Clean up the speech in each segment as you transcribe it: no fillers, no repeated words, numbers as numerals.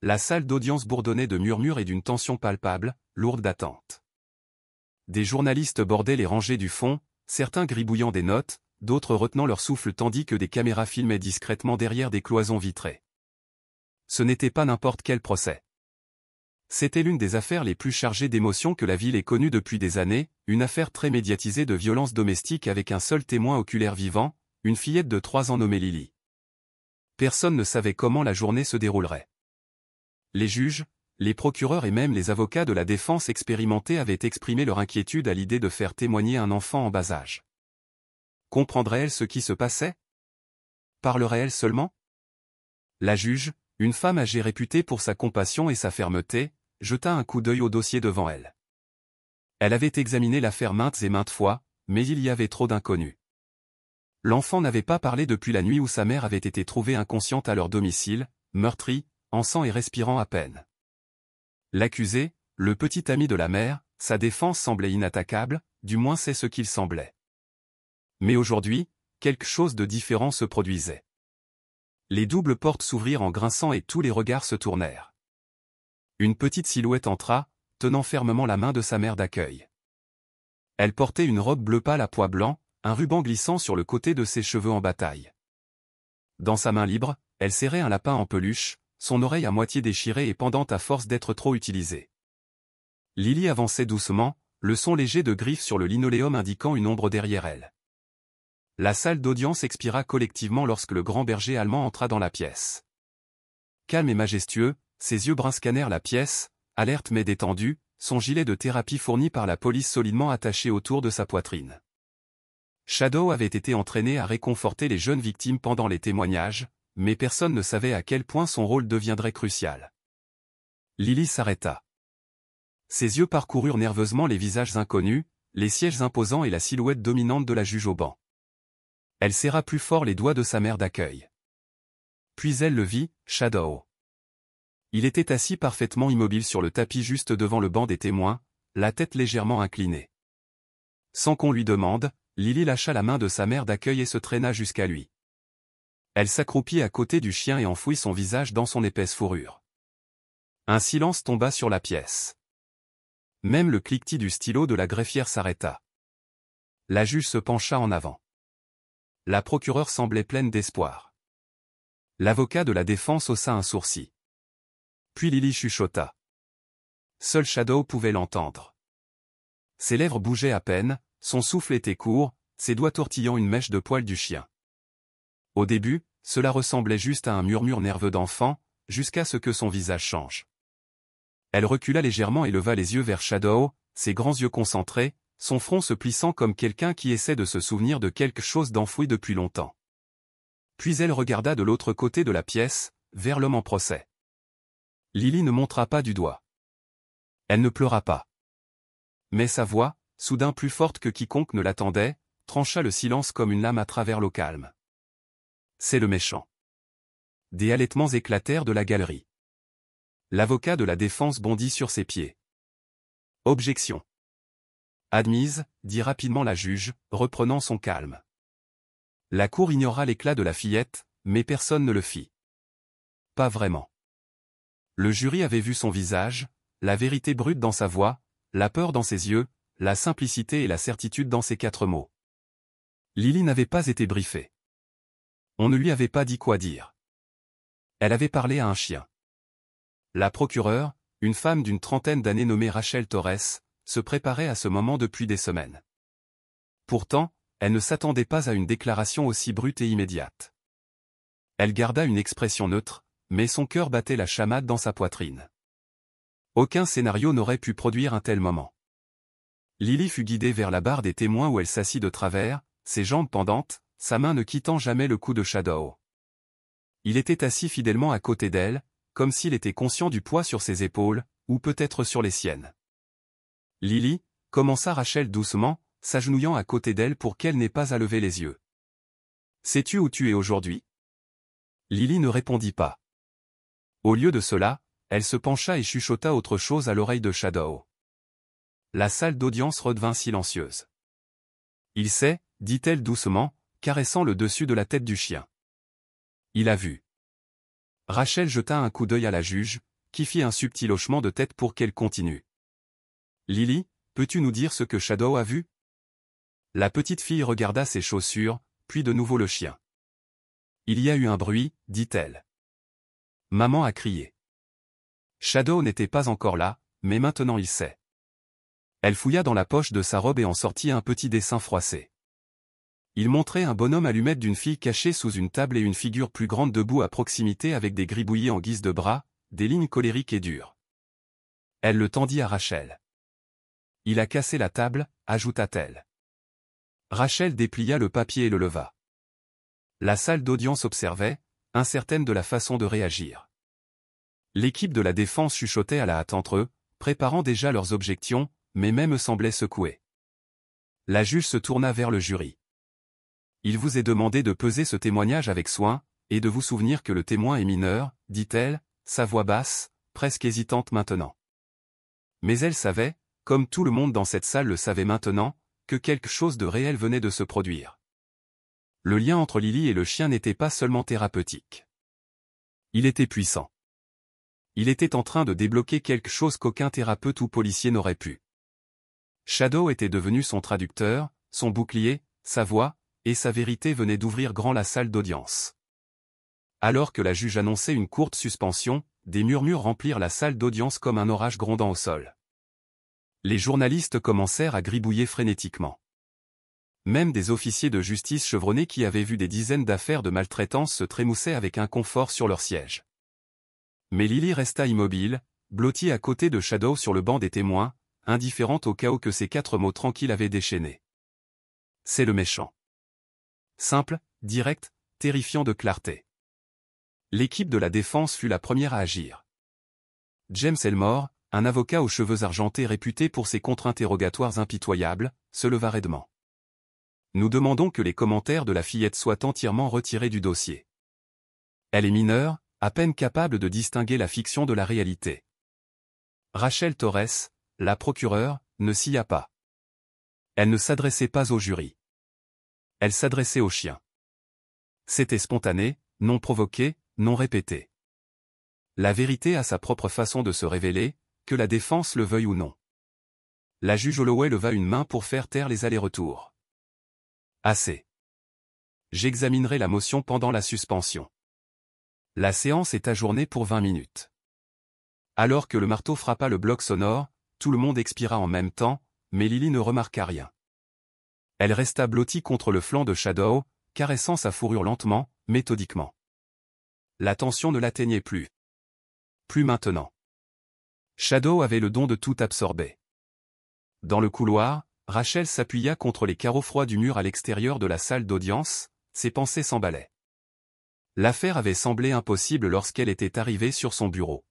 La salle d'audience bourdonnait de murmures et d'une tension palpable, lourde d'attente. Des journalistes bordaient les rangées du fond, certains gribouillant des notes, d'autres retenant leur souffle tandis que des caméras filmaient discrètement derrière des cloisons vitrées. Ce n'était pas n'importe quel procès. C'était l'une des affaires les plus chargées d'émotions que la ville ait connue depuis des années, une affaire très médiatisée de violence domestique avec un seul témoin oculaire vivant, une fillette de 3 ans nommée Lily. Personne ne savait comment la journée se déroulerait. Les juges, les procureurs et même les avocats de la défense expérimentés avaient exprimé leur inquiétude à l'idée de faire témoigner un enfant en bas âge. Comprendrait-elle ce qui se passait? Parlerait-elle seulement? La juge, une femme âgée réputée pour sa compassion et sa fermeté, jeta un coup d'œil au dossier devant elle. Elle avait examiné l'affaire maintes et maintes fois, mais il y avait trop d'inconnus. L'enfant n'avait pas parlé depuis la nuit où sa mère avait été trouvée inconsciente à leur domicile, meurtrie, en sang et respirant à peine. L'accusé, le petit ami de la mère, sa défense semblait inattaquable, du moins c'est ce qu'il semblait. Mais aujourd'hui, quelque chose de différent se produisait. Les doubles portes s'ouvrirent en grinçant et tous les regards se tournèrent. Une petite silhouette entra, tenant fermement la main de sa mère d'accueil. Elle portait une robe bleu pâle à pois blancs, un ruban glissant sur le côté de ses cheveux en bataille. Dans sa main libre, elle serrait un lapin en peluche, son oreille à moitié déchirée et pendante à force d'être trop utilisée. Lily avançait doucement, le son léger de griffes sur le linoléum indiquant une ombre derrière elle. La salle d'audience expira collectivement lorsque le grand berger allemand entra dans la pièce. Calme et majestueux, ses yeux bruns scannèrent la pièce, alerte mais détendu, son gilet de thérapie fourni par la police solidement attaché autour de sa poitrine. Shadow avait été entraîné à réconforter les jeunes victimes pendant les témoignages, mais personne ne savait à quel point son rôle deviendrait crucial. Lily s'arrêta. Ses yeux parcoururent nerveusement les visages inconnus, les sièges imposants et la silhouette dominante de la juge au banc. Elle serra plus fort les doigts de sa mère d'accueil. Puis elle le vit, Shadow. Il était assis parfaitement immobile sur le tapis juste devant le banc des témoins, la tête légèrement inclinée. Sans qu'on lui demande, Lily lâcha la main de sa mère d'accueil et se traîna jusqu'à lui. Elle s'accroupit à côté du chien et enfouit son visage dans son épaisse fourrure. Un silence tomba sur la pièce. Même le cliquetis du stylo de la greffière s'arrêta. La juge se pencha en avant. La procureure semblait pleine d'espoir. L'avocat de la défense haussa un sourcil. Puis Lily chuchota. Seul Shadow pouvait l'entendre. Ses lèvres bougeaient à peine, son souffle était court, ses doigts tortillant une mèche de poil du chien. Au début, cela ressemblait juste à un murmure nerveux d'enfant, jusqu'à ce que son visage change. Elle recula légèrement et leva les yeux vers Shadow, ses grands yeux concentrés, son front se plissant comme quelqu'un qui essaie de se souvenir de quelque chose d'enfoui depuis longtemps. Puis elle regarda de l'autre côté de la pièce, vers l'homme en procès. Lily ne montra pas du doigt. Elle ne pleura pas. Mais sa voix, soudain plus forte que quiconque ne l'attendait, trancha le silence comme une lame à travers l'eau calme. C'est le méchant. Des halètements éclatèrent de la galerie. L'avocat de la défense bondit sur ses pieds. Objection. Admise, dit rapidement la juge, reprenant son calme. La cour ignora l'éclat de la fillette, mais personne ne le fit. Pas vraiment. Le jury avait vu son visage, la vérité brute dans sa voix, la peur dans ses yeux, la simplicité et la certitude dans ses 4 mots. Lily n'avait pas été briefée. On ne lui avait pas dit quoi dire. Elle avait parlé à un chien. La procureure, une femme d'une trentaine d'années nommée Rachel Torres, se préparait à ce moment depuis des semaines. Pourtant, elle ne s'attendait pas à une déclaration aussi brute et immédiate. Elle garda une expression neutre, mais son cœur battait la chamade dans sa poitrine. Aucun scénario n'aurait pu produire un tel moment. Lily fut guidée vers la barre des témoins où elle s'assit de travers, ses jambes pendantes, sa main ne quittant jamais le cou de Shadow. Il était assis fidèlement à côté d'elle, comme s'il était conscient du poids sur ses épaules, ou peut-être sur les siennes. Lily, commença Rachel doucement, s'agenouillant à côté d'elle pour qu'elle n'ait pas à lever les yeux. Sais-tu où tu es aujourd'hui? Lily ne répondit pas. Au lieu de cela, elle se pencha et chuchota autre chose à l'oreille de Shadow. La salle d'audience redevint silencieuse. Il sait, dit-elle doucement, caressant le dessus de la tête du chien. Il a vu. Rachel jeta un coup d'œil à la juge, qui fit un subtil hochement de tête pour qu'elle continue. Lily, peux-tu nous dire ce que Shadow a vu? La petite fille regarda ses chaussures, puis de nouveau le chien. Il y a eu un bruit, dit-elle. Maman a crié. Shadow n'était pas encore là, mais maintenant il sait. Elle fouilla dans la poche de sa robe et en sortit un petit dessin froissé. Il montrait un bonhomme allumette d'une fille cachée sous une table et une figure plus grande debout à proximité avec des gribouillis en guise de bras, des lignes colériques et dures. Elle le tendit à Rachel. Il a cassé la table, ajouta-t-elle. Rachel déplia le papier et le leva. La salle d'audience observait, incertaine de la façon de réagir. L'équipe de la défense chuchotait à la hâte entre eux, préparant déjà leurs objections, mais même semblait secouée. La juge se tourna vers le jury. Il vous est demandé de peser ce témoignage avec soin, et de vous souvenir que le témoin est mineur, dit-elle, sa voix basse, presque hésitante maintenant. Mais elle savait, comme tout le monde dans cette salle le savait maintenant, que quelque chose de réel venait de se produire. Le lien entre Lily et le chien n'était pas seulement thérapeutique. Il était puissant. Il était en train de débloquer quelque chose qu'aucun thérapeute ou policier n'aurait pu. Shadow était devenu son traducteur, son bouclier, sa voix, et sa vérité venait d'ouvrir grand la salle d'audience. Alors que la juge annonçait une courte suspension, des murmures remplirent la salle d'audience comme un orage grondant au sol. Les journalistes commencèrent à gribouiller frénétiquement. Même des officiers de justice chevronnés qui avaient vu des dizaines d'affaires de maltraitance se trémoussaient avec inconfort sur leur siège. Mais Lily resta immobile, blottie à côté de Shadow sur le banc des témoins, indifférente au chaos que ces 4 mots tranquilles avaient déchaîné. C'est le méchant. Simple, direct, terrifiant de clarté. L'équipe de la défense fut la première à agir. James Elmore, un avocat aux cheveux argentés réputé pour ses contre-interrogatoires impitoyables, se leva raidement. Nous demandons que les commentaires de la fillette soient entièrement retirés du dossier. Elle est mineure, à peine capable de distinguer la fiction de la réalité. Rachel Torres, la procureure, ne sia pas. Elle ne s'adressait pas au jury. Elle s'adressait au chien. C'était spontané, non provoqué, non répété. La vérité a sa propre façon de se révéler, que la défense le veuille ou non. La juge Holloway leva une main pour faire taire les allers-retours. Assez. J'examinerai la motion pendant la suspension. La séance est ajournée pour 20 minutes. Alors que le marteau frappa le bloc sonore, tout le monde expira en même temps, mais Lily ne remarqua rien. Elle resta blottie contre le flanc de Shadow, caressant sa fourrure lentement, méthodiquement. La tension ne l'atteignait plus. Plus maintenant. Shadow avait le don de tout absorber. Dans le couloir, Rachel s'appuya contre les carreaux froids du mur à l'extérieur de la salle d'audience, ses pensées s'emballaient. L'affaire avait semblé impossible lorsqu'elle était arrivée sur son bureau.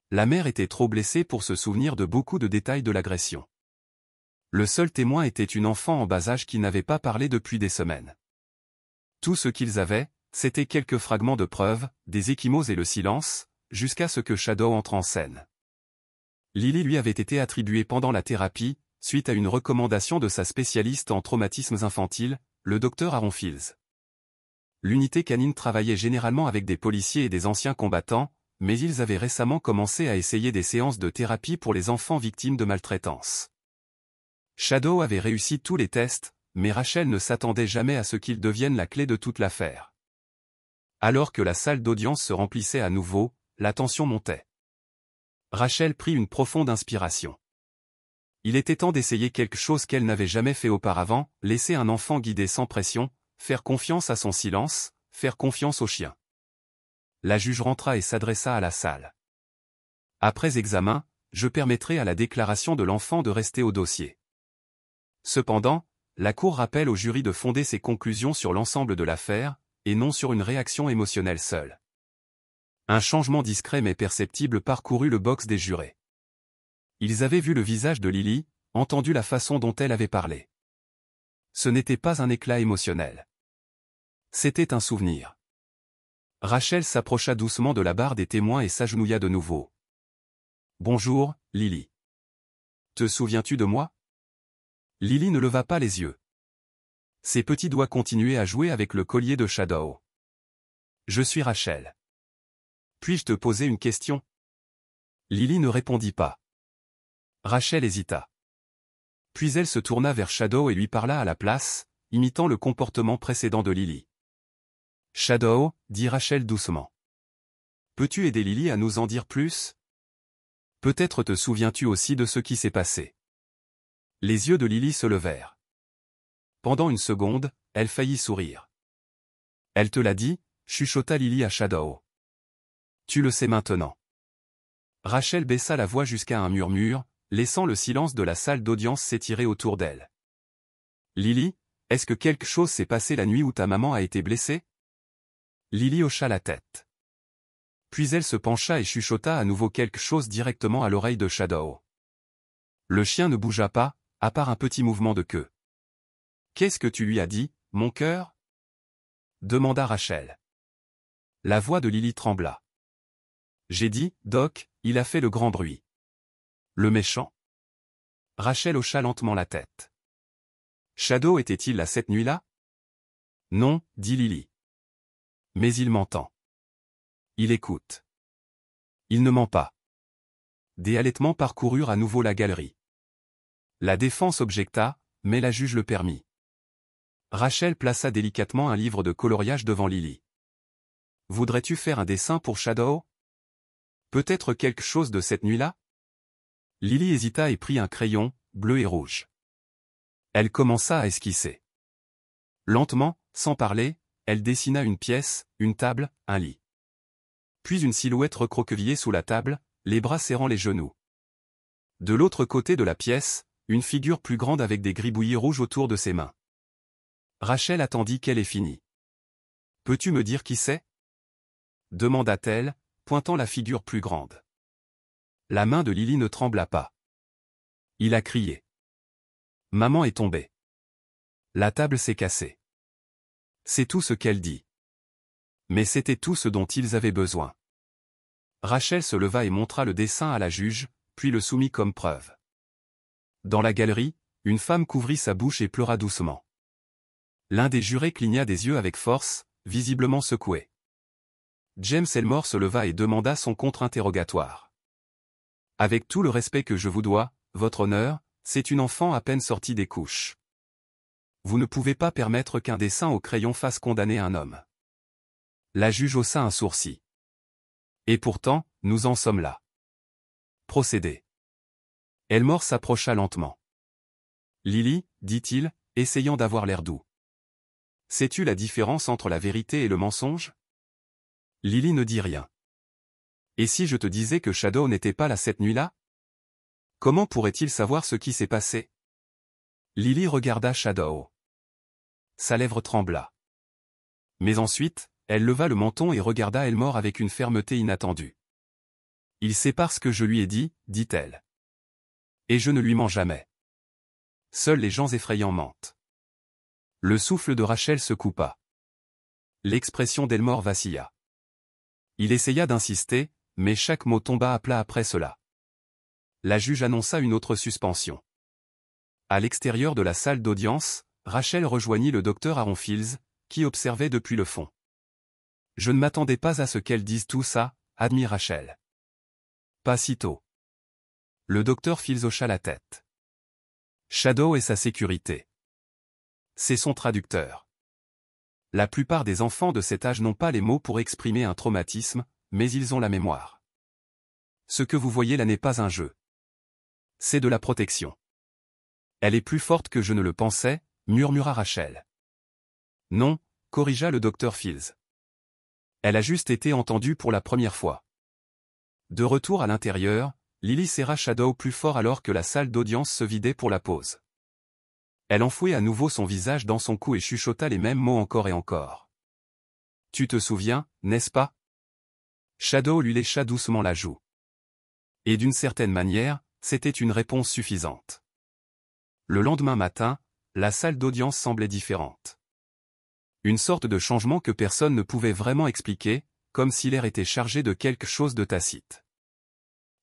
La mère était trop blessée pour se souvenir de beaucoup de détails de l'agression. Le seul témoin était une enfant en bas âge qui n'avait pas parlé depuis des semaines. Tout ce qu'ils avaient, c'était quelques fragments de preuves, des ecchymoses et le silence, jusqu'à ce que Shadow entre en scène. Lily lui avait été attribuée pendant la thérapie, suite à une recommandation de sa spécialiste en traumatismes infantiles, le docteur Aaron Fields. L'unité canine travaillait généralement avec des policiers et des anciens combattants, mais ils avaient récemment commencé à essayer des séances de thérapie pour les enfants victimes de maltraitance. Shadow avait réussi tous les tests, mais Rachel ne s'attendait jamais à ce qu'il devienne la clé de toute l'affaire. Alors que la salle d'audience se remplissait à nouveau, la tension montait. Rachel prit une profonde inspiration. Il était temps d'essayer quelque chose qu'elle n'avait jamais fait auparavant, laisser un enfant guider sans pression, faire confiance à son silence, faire confiance au chien. La juge rentra et s'adressa à la salle. Après examen, je permettrai à la déclaration de l'enfant de rester au dossier. Cependant, la Cour rappelle au jury de fonder ses conclusions sur l'ensemble de l'affaire, et non sur une réaction émotionnelle seule. Un changement discret mais perceptible parcourut le box des jurés. Ils avaient vu le visage de Lily, entendu la façon dont elle avait parlé. Ce n'était pas un éclat émotionnel. C'était un souvenir. Rachel s'approcha doucement de la barre des témoins et s'agenouilla de nouveau. « Bonjour, Lily. Te souviens-tu de moi ?» Lily ne leva pas les yeux. Ses petits doigts continuaient à jouer avec le collier de Shadow. « Je suis Rachel. Puis-je te poser une question ?» Lily ne répondit pas. Rachel hésita. Puis elle se tourna vers Shadow et lui parla à la place, imitant le comportement précédent de Lily. « Shadow, dit Rachel doucement. Peux-tu aider Lily à nous en dire plus? Peut-être te souviens-tu aussi de ce qui s'est passé. » Les yeux de Lily se levèrent. Pendant une seconde, elle faillit sourire. « Elle te l'a dit ?» chuchota Lily à Shadow. « Tu le sais maintenant. » Rachel baissa la voix jusqu'à un murmure, laissant le silence de la salle d'audience s'étirer autour d'elle. « Lily, est-ce que quelque chose s'est passé la nuit où ta maman a été blessée? » Lily hocha la tête. Puis elle se pencha et chuchota à nouveau quelque chose directement à l'oreille de Shadow. Le chien ne bougea pas, à part un petit mouvement de queue. « Qu'est-ce que tu lui as dit, mon cœur? » demanda Rachel. La voix de Lily trembla. « J'ai dit, Doc, il a fait le grand bruit. » Le méchant? Rachel hocha lentement la tête. Shadow était-il là cette nuit-là? Non, dit Lily. Mais il m'entend. Il écoute. Il ne ment pas. Des halètements parcoururent à nouveau la galerie. La défense objecta, mais la juge le permit. Rachel plaça délicatement un livre de coloriage devant Lily. Voudrais-tu faire un dessin pour Shadow? Peut-être quelque chose de cette nuit-là? Lily hésita et prit un crayon, bleu et rouge. Elle commença à esquisser. Lentement, sans parler, elle dessina une pièce, une table, un lit. Puis une silhouette recroquevillée sous la table, les bras serrant les genoux. De l'autre côté de la pièce, une figure plus grande avec des gribouillis rouges autour de ses mains. Rachel attendit qu'elle ait fini. « Peux-tu me dire qui c'est? » demanda-t-elle, pointant la figure plus grande. La main de Lily ne trembla pas. Il a crié. Maman est tombée. La table s'est cassée. C'est tout ce qu'elle dit. Mais c'était tout ce dont ils avaient besoin. Rachel se leva et montra le dessin à la juge, puis le soumit comme preuve. Dans la galerie, une femme couvrit sa bouche et pleura doucement. L'un des jurés cligna des yeux avec force, visiblement secoué. James Elmore se leva et demanda son contre-interrogatoire. « Avec tout le respect que je vous dois, votre honneur, c'est une enfant à peine sortie des couches. Vous ne pouvez pas permettre qu'un dessin au crayon fasse condamner un homme. » La juge haussa un sourcil. « Et pourtant, nous en sommes là. » Procédez. Elmore s'approcha lentement. « Lily, dit-il, essayant d'avoir l'air doux. Sais-tu la différence entre la vérité et le mensonge? » Lily ne dit rien. « Et si je te disais que Shadow n'était pas là cette nuit-là? Comment pourrait-il savoir ce qui s'est passé? » Lily regarda Shadow. Sa lèvre trembla. Mais ensuite, elle leva le menton et regarda Elmore avec une fermeté inattendue. « Il sait parce que je lui ai dit, dit-elle. Et je ne lui mens jamais. Seuls les gens effrayants mentent. » Le souffle de Rachel se coupa. L'expression d'Elmore vacilla. Il essaya d'insister, mais chaque mot tomba à plat après cela. La juge annonça une autre suspension. À l'extérieur de la salle d'audience, Rachel rejoignit le docteur Aaron Fields, qui observait depuis le fond. « Je ne m'attendais pas à ce qu'elle dise tout ça, » admit Rachel. « Pas si tôt. » Le docteur Fields hocha la tête. « Shadow et sa sécurité. C'est son traducteur. La plupart des enfants de cet âge n'ont pas les mots pour exprimer un traumatisme, mais ils ont la mémoire. Ce que vous voyez là n'est pas un jeu. C'est de la protection. Elle est plus forte que je ne le pensais, murmura Rachel. Non, corrigea le docteur Fields. Elle a juste été entendue pour la première fois. De retour à l'intérieur, Lily serra Shadow plus fort alors que la salle d'audience se vidait pour la pause. Elle enfouit à nouveau son visage dans son cou et chuchota les mêmes mots encore et encore. « Tu te souviens, n'est-ce pas? » Shadow lui lécha doucement la joue. Et d'une certaine manière, c'était une réponse suffisante. Le lendemain matin, la salle d'audience semblait différente. Une sorte de changement que personne ne pouvait vraiment expliquer, comme si l'air était chargé de quelque chose de tacite.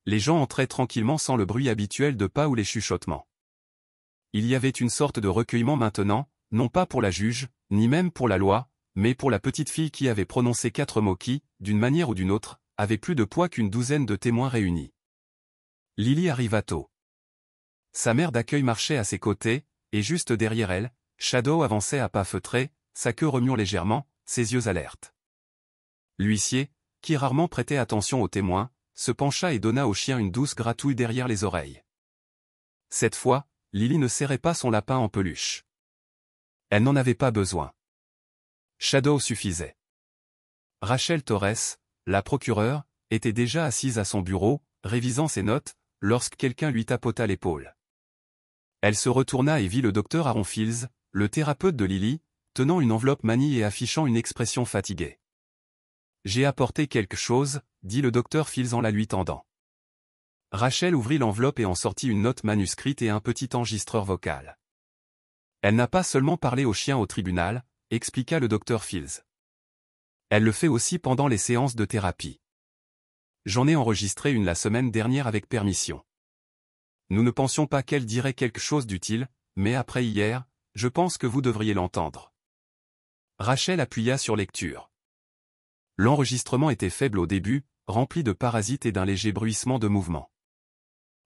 Les gens entraient tranquillement sans le bruit habituel de pas ou les chuchotements. Il y avait une sorte de recueillement maintenant, non pas pour la juge, ni même pour la loi, mais pour la petite fille qui avait prononcé 4 mots qui, d'une manière ou d'une autre, avaient plus de poids qu'une douzaine de témoins réunis. Lily arriva tôt. Sa mère d'accueil marchait à ses côtés, et juste derrière elle, Shadow avançait à pas feutrés, sa queue remuant légèrement, ses yeux alertes. L'huissier, qui rarement prêtait attention aux témoins, se pencha et donna au chien une douce gratouille derrière les oreilles. Cette fois, Lily ne serrait pas son lapin en peluche. Elle n'en avait pas besoin. Shadow suffisait. Rachel Torres, la procureure, était déjà assise à son bureau, révisant ses notes, lorsque quelqu'un lui tapota l'épaule. Elle se retourna et vit le docteur Aaron Fields, le thérapeute de Lily, tenant une enveloppe manie et affichant une expression fatiguée. « J'ai apporté quelque chose », dit le docteur Fields en la lui tendant. Rachel ouvrit l'enveloppe et en sortit une note manuscrite et un petit enregistreur vocal. Elle n'a pas seulement parlé au chien au tribunal, expliqua le docteur Fields. Elle le fait aussi pendant les séances de thérapie. J'en ai enregistré une la semaine dernière avec permission. Nous ne pensions pas qu'elle dirait quelque chose d'utile, mais après hier, je pense que vous devriez l'entendre. Rachel appuya sur lecture. L'enregistrement était faible au début, rempli de parasites et d'un léger bruissement de mouvement.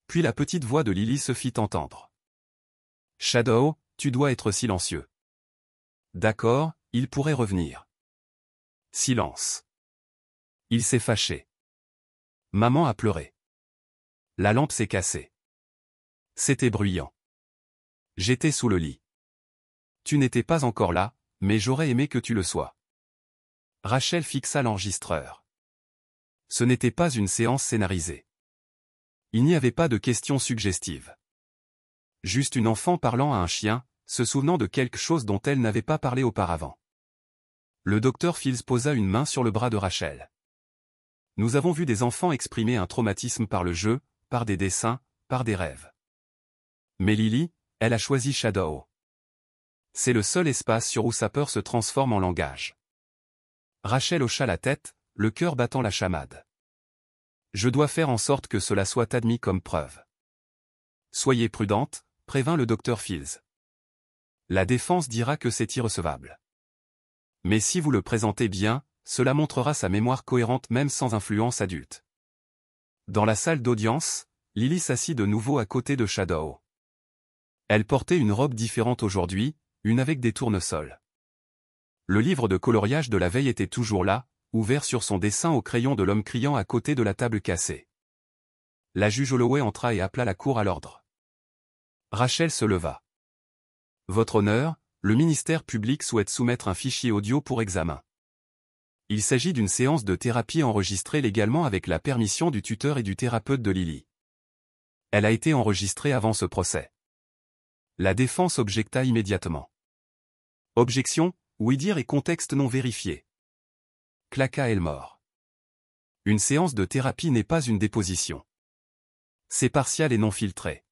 Puis la petite voix de Lily se fit entendre. « Shadow, tu dois être silencieux. » « D'accord, il pourrait revenir. » Silence. Il s'est fâché. Maman a pleuré. La lampe s'est cassée. C'était bruyant. J'étais sous le lit. Tu n'étais pas encore là, mais j'aurais aimé que tu le sois. Rachel fixa l'enregistreur. Ce n'était pas une séance scénarisée. Il n'y avait pas de questions suggestives. Juste une enfant parlant à un chien, se souvenant de quelque chose dont elle n'avait pas parlé auparavant. Le docteur Fields posa une main sur le bras de Rachel. Nous avons vu des enfants exprimer un traumatisme par le jeu, par des dessins, par des rêves. Mais Lily, elle a choisi Shadow. C'est le seul espace sur où sa peur se transforme en langage. Rachel hocha la tête, le cœur battant la chamade. Je dois faire en sorte que cela soit admis comme preuve. Soyez prudente, prévint le docteur Fields. La défense dira que c'est irrecevable. Mais si vous le présentez bien, cela montrera sa mémoire cohérente même sans influence adulte. Dans la salle d'audience, Lily s'assit de nouveau à côté de Shadow. Elle portait une robe différente aujourd'hui, une avec des tournesols. Le livre de coloriage de la veille était toujours là, ouvert sur son dessin au crayon de l'homme criant à côté de la table cassée. La juge Holloway entra et appela la cour à l'ordre. Rachel se leva. Votre honneur, le ministère public souhaite soumettre un fichier audio pour examen. Il s'agit d'une séance de thérapie enregistrée légalement avec la permission du tuteur et du thérapeute de Lily. Elle a été enregistrée avant ce procès. La défense objecta immédiatement. Objection, oui-dire et contexte non vérifié. Claqua Elmore. Une séance de thérapie n'est pas une déposition. C'est partial et non filtré.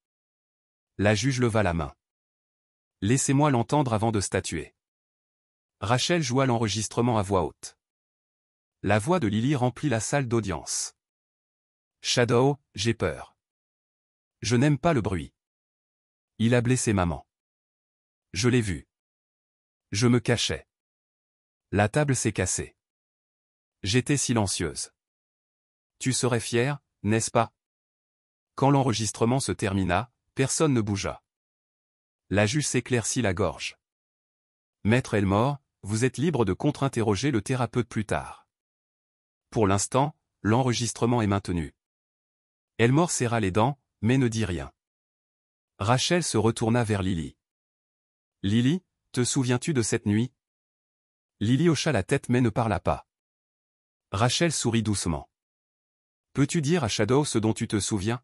La juge leva la main. Laissez-moi l'entendre avant de statuer. Rachel joua l'enregistrement à voix haute. La voix de Lily remplit la salle d'audience. Shadow, j'ai peur. Je n'aime pas le bruit. Il a blessé maman. Je l'ai vu. Je me cachais. La table s'est cassée. J'étais silencieuse. Tu serais fier, n'est-ce pas? Quand l'enregistrement se termina, personne ne bougea. La juge s'éclaircit la gorge. Maître Elmore, vous êtes libre de contre-interroger le thérapeute plus tard. Pour l'instant, l'enregistrement est maintenu. Elmore serra les dents, mais ne dit rien. Rachel se retourna vers Lily. Lily, te souviens-tu de cette nuit? Lily hocha la tête mais ne parla pas. Rachel sourit doucement. Peux-tu dire à Shadow ce dont tu te souviens?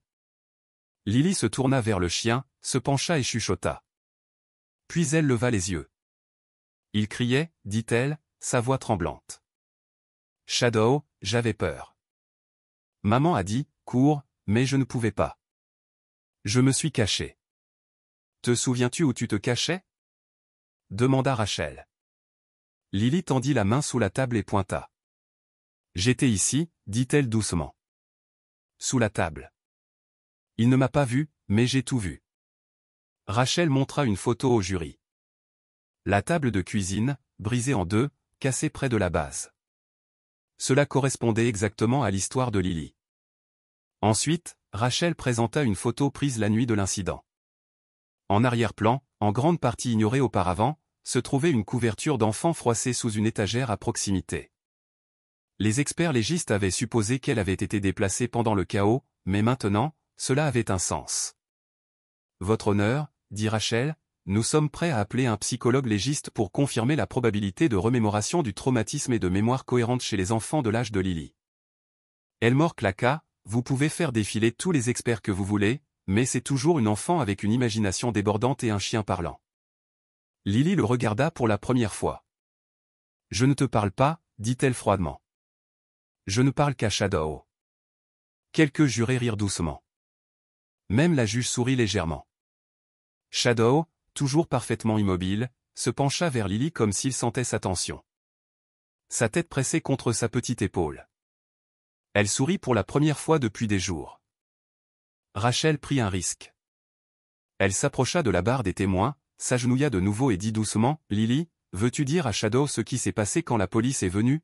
Lily se tourna vers le chien, se pencha et chuchota. Puis elle leva les yeux. Il criait, dit-elle, sa voix tremblante. Shadow, j'avais peur. Maman a dit, cours, mais je ne pouvais pas. Je me suis caché. Te souviens-tu où tu te cachais? Demanda Rachel. Lily tendit la main sous la table et pointa. J'étais ici, dit-elle doucement. Sous la table. Il ne m'a pas vu, mais j'ai tout vu. Rachel montra une photo au jury. La table de cuisine, brisée en deux, cassée près de la base. Cela correspondait exactement à l'histoire de Lily. Ensuite, Rachel présenta une photo prise la nuit de l'incident. En arrière-plan, en grande partie ignorée auparavant, se trouvait une couverture d'enfant froissée sous une étagère à proximité. Les experts légistes avaient supposé qu'elle avait été déplacée pendant le chaos, mais maintenant, cela avait un sens. Votre honneur, dit Rachel, nous sommes prêts à appeler un psychologue légiste pour confirmer la probabilité de remémoration du traumatisme et de mémoire cohérente chez les enfants de l'âge de Lily. Elmore claqua, vous pouvez faire défiler tous les experts que vous voulez, mais c'est toujours une enfant avec une imagination débordante et un chien parlant. Lily le regarda pour la première fois. Je ne te parle pas, dit-elle froidement. Je ne parle qu'à Shadow. Quelques jurés rirent doucement. Même la juge sourit légèrement. Shadow, toujours parfaitement immobile, se pencha vers Lily comme s'il sentait sa tension. Sa tête pressée contre sa petite épaule. Elle sourit pour la première fois depuis des jours. Rachel prit un risque. Elle s'approcha de la barre des témoins, s'agenouilla de nouveau et dit doucement, « Lily, veux-tu dire à Shadow ce qui s'est passé quand la police est venue ?»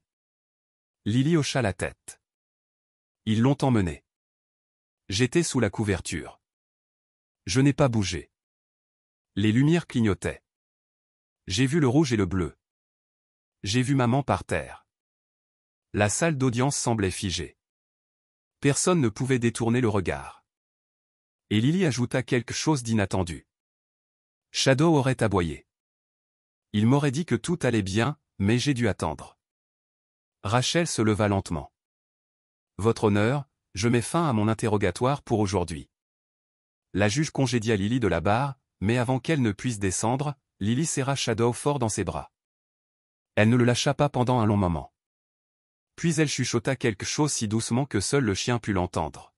Lily hocha la tête. Ils l'ont emmené. J'étais sous la couverture. Je n'ai pas bougé. Les lumières clignotaient. J'ai vu le rouge et le bleu. J'ai vu maman par terre. La salle d'audience semblait figée. Personne ne pouvait détourner le regard. Et Lily ajouta quelque chose d'inattendu. Shadow aurait aboyé. Il m'aurait dit que tout allait bien, mais j'ai dû attendre. Rachel se leva lentement. Votre honneur, je mets fin à mon interrogatoire pour aujourd'hui. La juge congédia Lily de la barre, mais avant qu'elle ne puisse descendre, Lily serra Shadow fort dans ses bras. Elle ne le lâcha pas pendant un long moment. Puis elle chuchota quelque chose si doucement que seul le chien put l'entendre.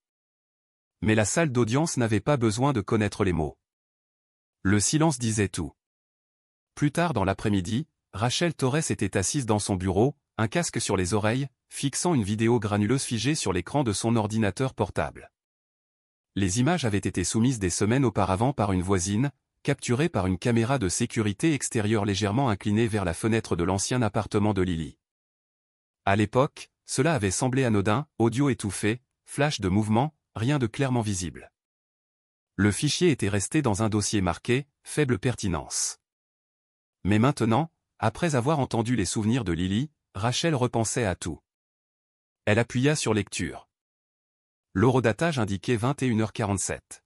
Mais la salle d'audience n'avait pas besoin de connaître les mots. Le silence disait tout. Plus tard dans l'après-midi, Rachel Torres était assise dans son bureau, un casque sur les oreilles, fixant une vidéo granuleuse figée sur l'écran de son ordinateur portable. Les images avaient été soumises des semaines auparavant par une voisine, capturées par une caméra de sécurité extérieure légèrement inclinée vers la fenêtre de l'ancien appartement de Lily. À l'époque, cela avait semblé anodin, audio étouffé, flash de mouvement, rien de clairement visible. Le fichier était resté dans un dossier marqué « Faible pertinence ». Mais maintenant, après avoir entendu les souvenirs de Lily, Rachel repensait à tout. Elle appuya sur lecture. L'horodatage indiquait 21h47.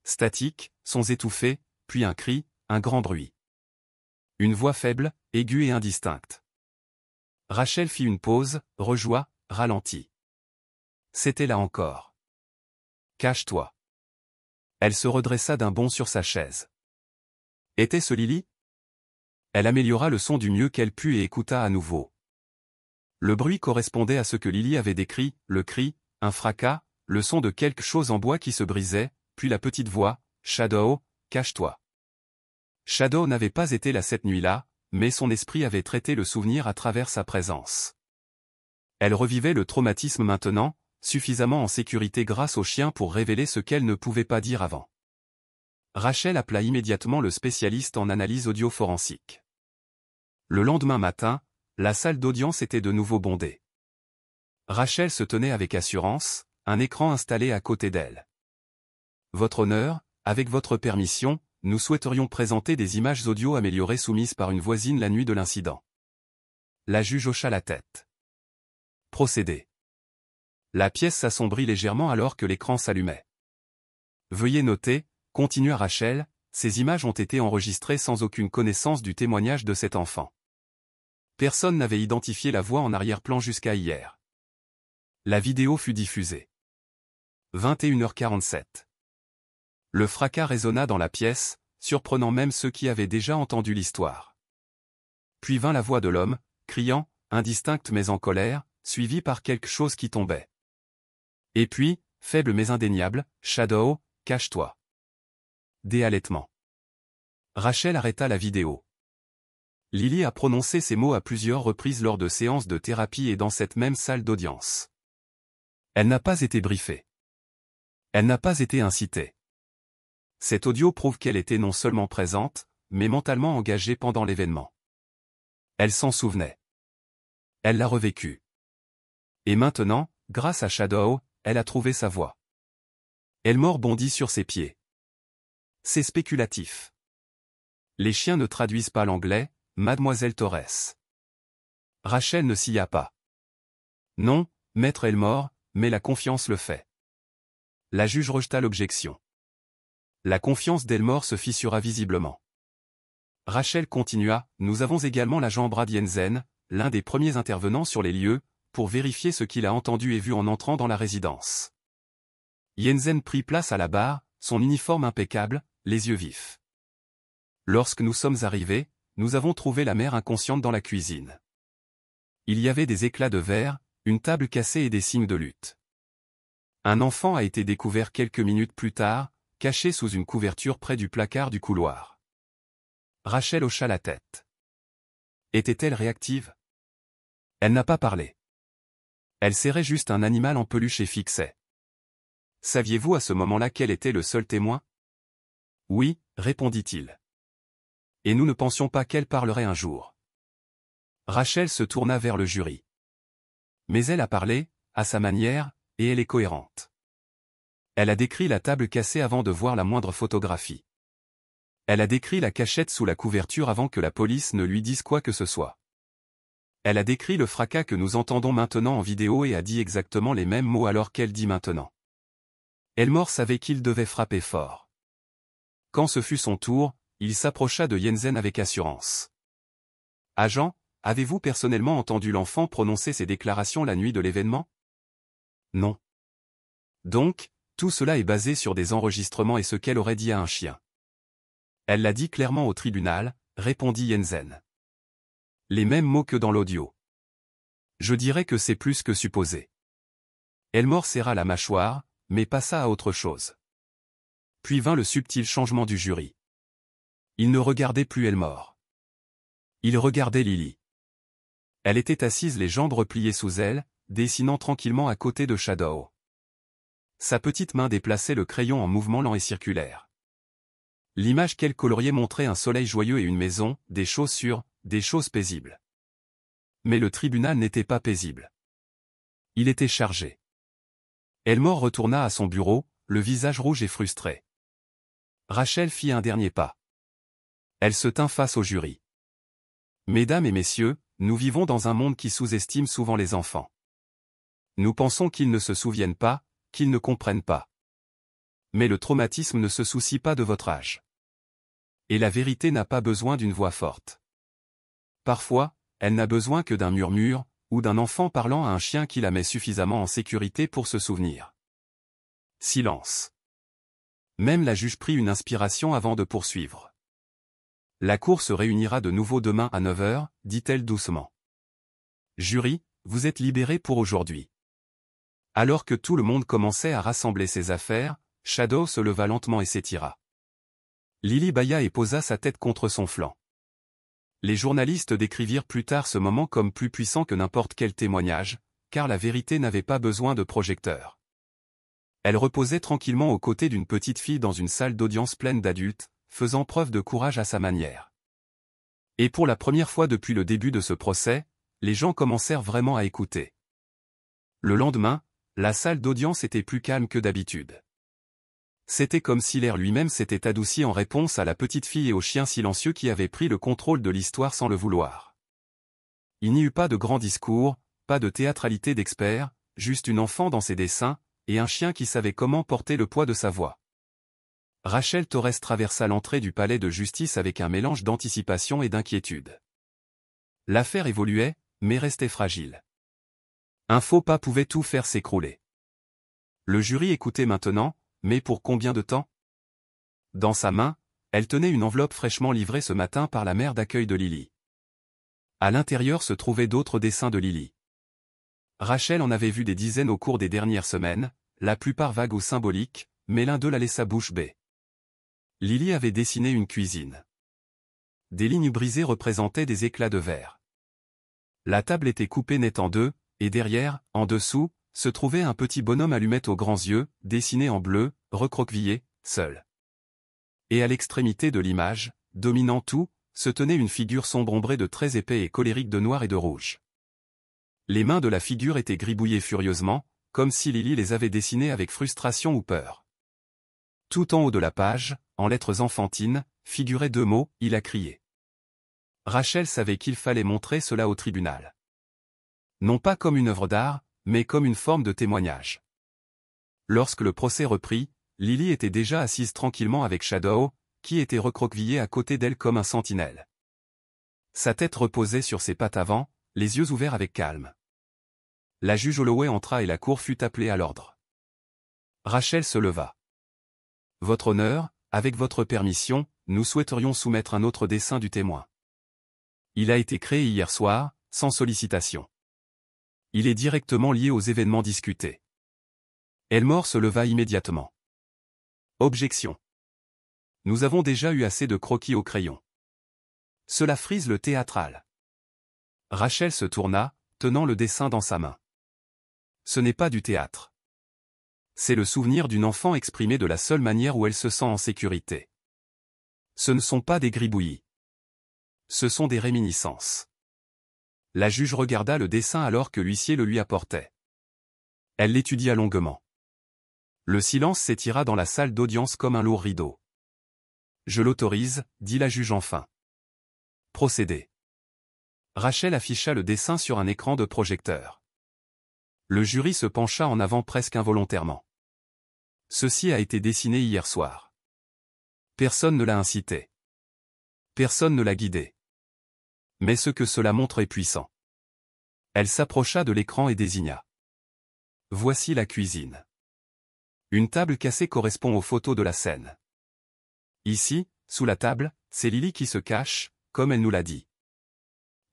Statique, sons étouffés, puis un cri, un grand bruit. Une voix faible, aiguë et indistincte. Rachel fit une pause, rejoua, ralentit. C'était là encore. Cache-toi. Elle se redressa d'un bond sur sa chaise. Était-ce Lily? Elle améliora le son du mieux qu'elle put et écouta à nouveau. Le bruit correspondait à ce que Lily avait décrit, le cri, un fracas, le son de quelque chose en bois qui se brisait, puis la petite voix, « Shadow, cache-toi ». Shadow n'avait pas été là cette nuit-là, mais son esprit avait traité le souvenir à travers sa présence. Elle revivait le traumatisme maintenant, suffisamment en sécurité grâce au chien pour révéler ce qu'elle ne pouvait pas dire avant. Rachel appela immédiatement le spécialiste en analyse audio-forensique. Le lendemain matin, la salle d'audience était de nouveau bondée. Rachel se tenait avec assurance, un écran installé à côté d'elle. Votre honneur, avec votre permission, nous souhaiterions présenter des images audio améliorées soumises par une voisine la nuit de l'incident. La juge hocha la tête. Procédez. La pièce s'assombrit légèrement alors que l'écran s'allumait. Veuillez noter, continua Rachel, ces images ont été enregistrées sans aucune connaissance du témoignage de cet enfant. Personne n'avait identifié la voix en arrière-plan jusqu'à hier. La vidéo fut diffusée. 21h47. Le fracas résonna dans la pièce, surprenant même ceux qui avaient déjà entendu l'histoire. Puis vint la voix de l'homme, criant, indistincte mais en colère, suivie par quelque chose qui tombait. Et puis, faible mais indéniable, « Shadow, cache-toi ». Des halètements. Rachel arrêta la vidéo. Lily a prononcé ces mots à plusieurs reprises lors de séances de thérapie et dans cette même salle d'audience. Elle n'a pas été briefée. Elle n'a pas été incitée. Cet audio prouve qu'elle était non seulement présente, mais mentalement engagée pendant l'événement. Elle s'en souvenait. Elle l'a revécu. Et maintenant, grâce à Shadow, elle a trouvé sa voie. Elmore bondit sur ses pieds. C'est spéculatif. Les chiens ne traduisent pas l'anglais, mademoiselle Torres. Rachel ne s'y a pas. Non, maître Elmore, mais la confiance le fait. La juge rejeta l'objection. La confiance d'Elmore se fissura visiblement. Rachel continua, nous avons également l'agent Brad Jensen, l'un des premiers intervenants sur les lieux, pour vérifier ce qu'il a entendu et vu en entrant dans la résidence. Jensen prit place à la barre, son uniforme impeccable, les yeux vifs. Lorsque nous sommes arrivés, nous avons trouvé la mère inconsciente dans la cuisine. Il y avait des éclats de verre, une table cassée et des signes de lutte. Un enfant a été découvert quelques minutes plus tard, caché sous une couverture près du placard du couloir. Rachel hocha la tête. Était-elle réactive? Elle n'a pas parlé. Elle serrait juste un animal en peluche et fixait. Saviez-vous à ce moment-là quel était le seul témoin? Oui, répondit-il. Et nous ne pensions pas qu'elle parlerait un jour. Rachel se tourna vers le jury. Mais elle a parlé, à sa manière, et elle est cohérente. Elle a décrit la table cassée avant de voir la moindre photographie. Elle a décrit la cachette sous la couverture avant que la police ne lui dise quoi que ce soit. Elle a décrit le fracas que nous entendons maintenant en vidéo et a dit exactement les mêmes mots alors qu'elle dit maintenant. Elmore savait qu'il devait frapper fort. Quand ce fut son tour, il s'approcha de Jensen avec assurance. Agent, avez-vous personnellement entendu l'enfant prononcer ces déclarations la nuit de l'événement? Non. Donc, tout cela est basé sur des enregistrements et ce qu'elle aurait dit à un chien. Elle l'a dit clairement au tribunal, répondit Jensen. Les mêmes mots que dans l'audio. Je dirais que c'est plus que supposé. Elmore serra la mâchoire, mais passa à autre chose. Puis vint le subtil changement du jury. Il ne regardait plus Elmore. Il regardait Lily. Elle était assise les jambes repliées sous elle, dessinant tranquillement à côté de Shadow. Sa petite main déplaçait le crayon en mouvement lent et circulaire. L'image qu'elle coloriait montrait un soleil joyeux et une maison, des chaussures, des choses paisibles. Mais le tribunal n'était pas paisible. Il était chargé. Elmore retourna à son bureau, le visage rouge et frustré. Rachel fit un dernier pas. Elle se tint face au jury. Mesdames et messieurs, nous vivons dans un monde qui sous-estime souvent les enfants. Nous pensons qu'ils ne se souviennent pas, qu'ils ne comprennent pas. Mais le traumatisme ne se soucie pas de votre âge. Et la vérité n'a pas besoin d'une voix forte. Parfois, elle n'a besoin que d'un murmure, ou d'un enfant parlant à un chien qui la met suffisamment en sécurité pour se souvenir. Silence. Même la juge prit une inspiration avant de poursuivre. La cour se réunira de nouveau demain à 9 h, dit-elle doucement. Jury, vous êtes libérés pour aujourd'hui. Alors que tout le monde commençait à rassembler ses affaires, Shadow se leva lentement et s'étira. Lily bâilla et posa sa tête contre son flanc. Les journalistes décrivirent plus tard ce moment comme plus puissant que n'importe quel témoignage, car la vérité n'avait pas besoin de projecteur. Elle reposait tranquillement aux côtés d'une petite fille dans une salle d'audience pleine d'adultes, faisant preuve de courage à sa manière. Et pour la première fois depuis le début de ce procès, les gens commencèrent vraiment à écouter. Le lendemain, la salle d'audience était plus calme que d'habitude. C'était comme si l'air lui-même s'était adouci en réponse à la petite fille et au chien silencieux qui avaient pris le contrôle de l'histoire sans le vouloir. Il n'y eut pas de grand discours, pas de théâtralité d'expert, juste une enfant dans ses dessins, et un chien qui savait comment porter le poids de sa voix. Rachel Torres traversa l'entrée du palais de justice avec un mélange d'anticipation et d'inquiétude. L'affaire évoluait, mais restait fragile. Un faux pas pouvait tout faire s'écrouler. Le jury écoutait maintenant, mais pour combien de temps? Dans sa main, elle tenait une enveloppe fraîchement livrée ce matin par la mère d'accueil de Lily. À l'intérieur se trouvaient d'autres dessins de Lily. Rachel en avait vu des dizaines au cours des dernières semaines, la plupart vagues ou symboliques, mais l'un d'eux la laissa bouche bée. Lily avait dessiné une cuisine. Des lignes brisées représentaient des éclats de verre. La table était coupée net en deux, et derrière, en dessous, se trouvait un petit bonhomme allumette aux grands yeux, dessiné en bleu, recroquevillé, seul. Et à l'extrémité de l'image, dominant tout, se tenait une figure sombre ombrée de traits épais et colériques de noir et de rouge. Les mains de la figure étaient gribouillées furieusement, comme si Lily les avait dessinées avec frustration ou peur. Tout en haut de la page, en lettres enfantines, figuraient 2 mots, il a crié. Rachel savait qu'il fallait montrer cela au tribunal. Non pas comme une œuvre d'art, mais comme une forme de témoignage. Lorsque le procès reprit, Lily était déjà assise tranquillement avec Shadow, qui était recroquevillé à côté d'elle comme un sentinelle. Sa tête reposait sur ses pattes avant, les yeux ouverts avec calme. La juge Holloway entra et la cour fut appelée à l'ordre. Rachel se leva. « Votre honneur, avec votre permission, nous souhaiterions soumettre un autre dessin du témoin. Il a été créé hier soir, sans sollicitation. Il est directement lié aux événements discutés. » Elmore se leva immédiatement. Objection. Nous avons déjà eu assez de croquis au crayon. Cela frise le théâtral. Rachel se tourna, tenant le dessin dans sa main. Ce n'est pas du théâtre. C'est le souvenir d'une enfant exprimé de la seule manière où elle se sent en sécurité. Ce ne sont pas des gribouillis. Ce sont des réminiscences. La juge regarda le dessin alors que l'huissier le lui apportait. Elle l'étudia longuement. Le silence s'étira dans la salle d'audience comme un lourd rideau. « Je l'autorise, » dit la juge enfin. « Procédez. » Rachel afficha le dessin sur un écran de projecteur. Le jury se pencha en avant presque involontairement. Ceci a été dessiné hier soir. Personne ne l'a incité. Personne ne l'a guidé. Mais ce que cela montre est puissant. Elle s'approcha de l'écran et désigna. Voici la cuisine. Une table cassée correspond aux photos de la scène. Ici, sous la table, c'est Lily qui se cache, comme elle nous l'a dit.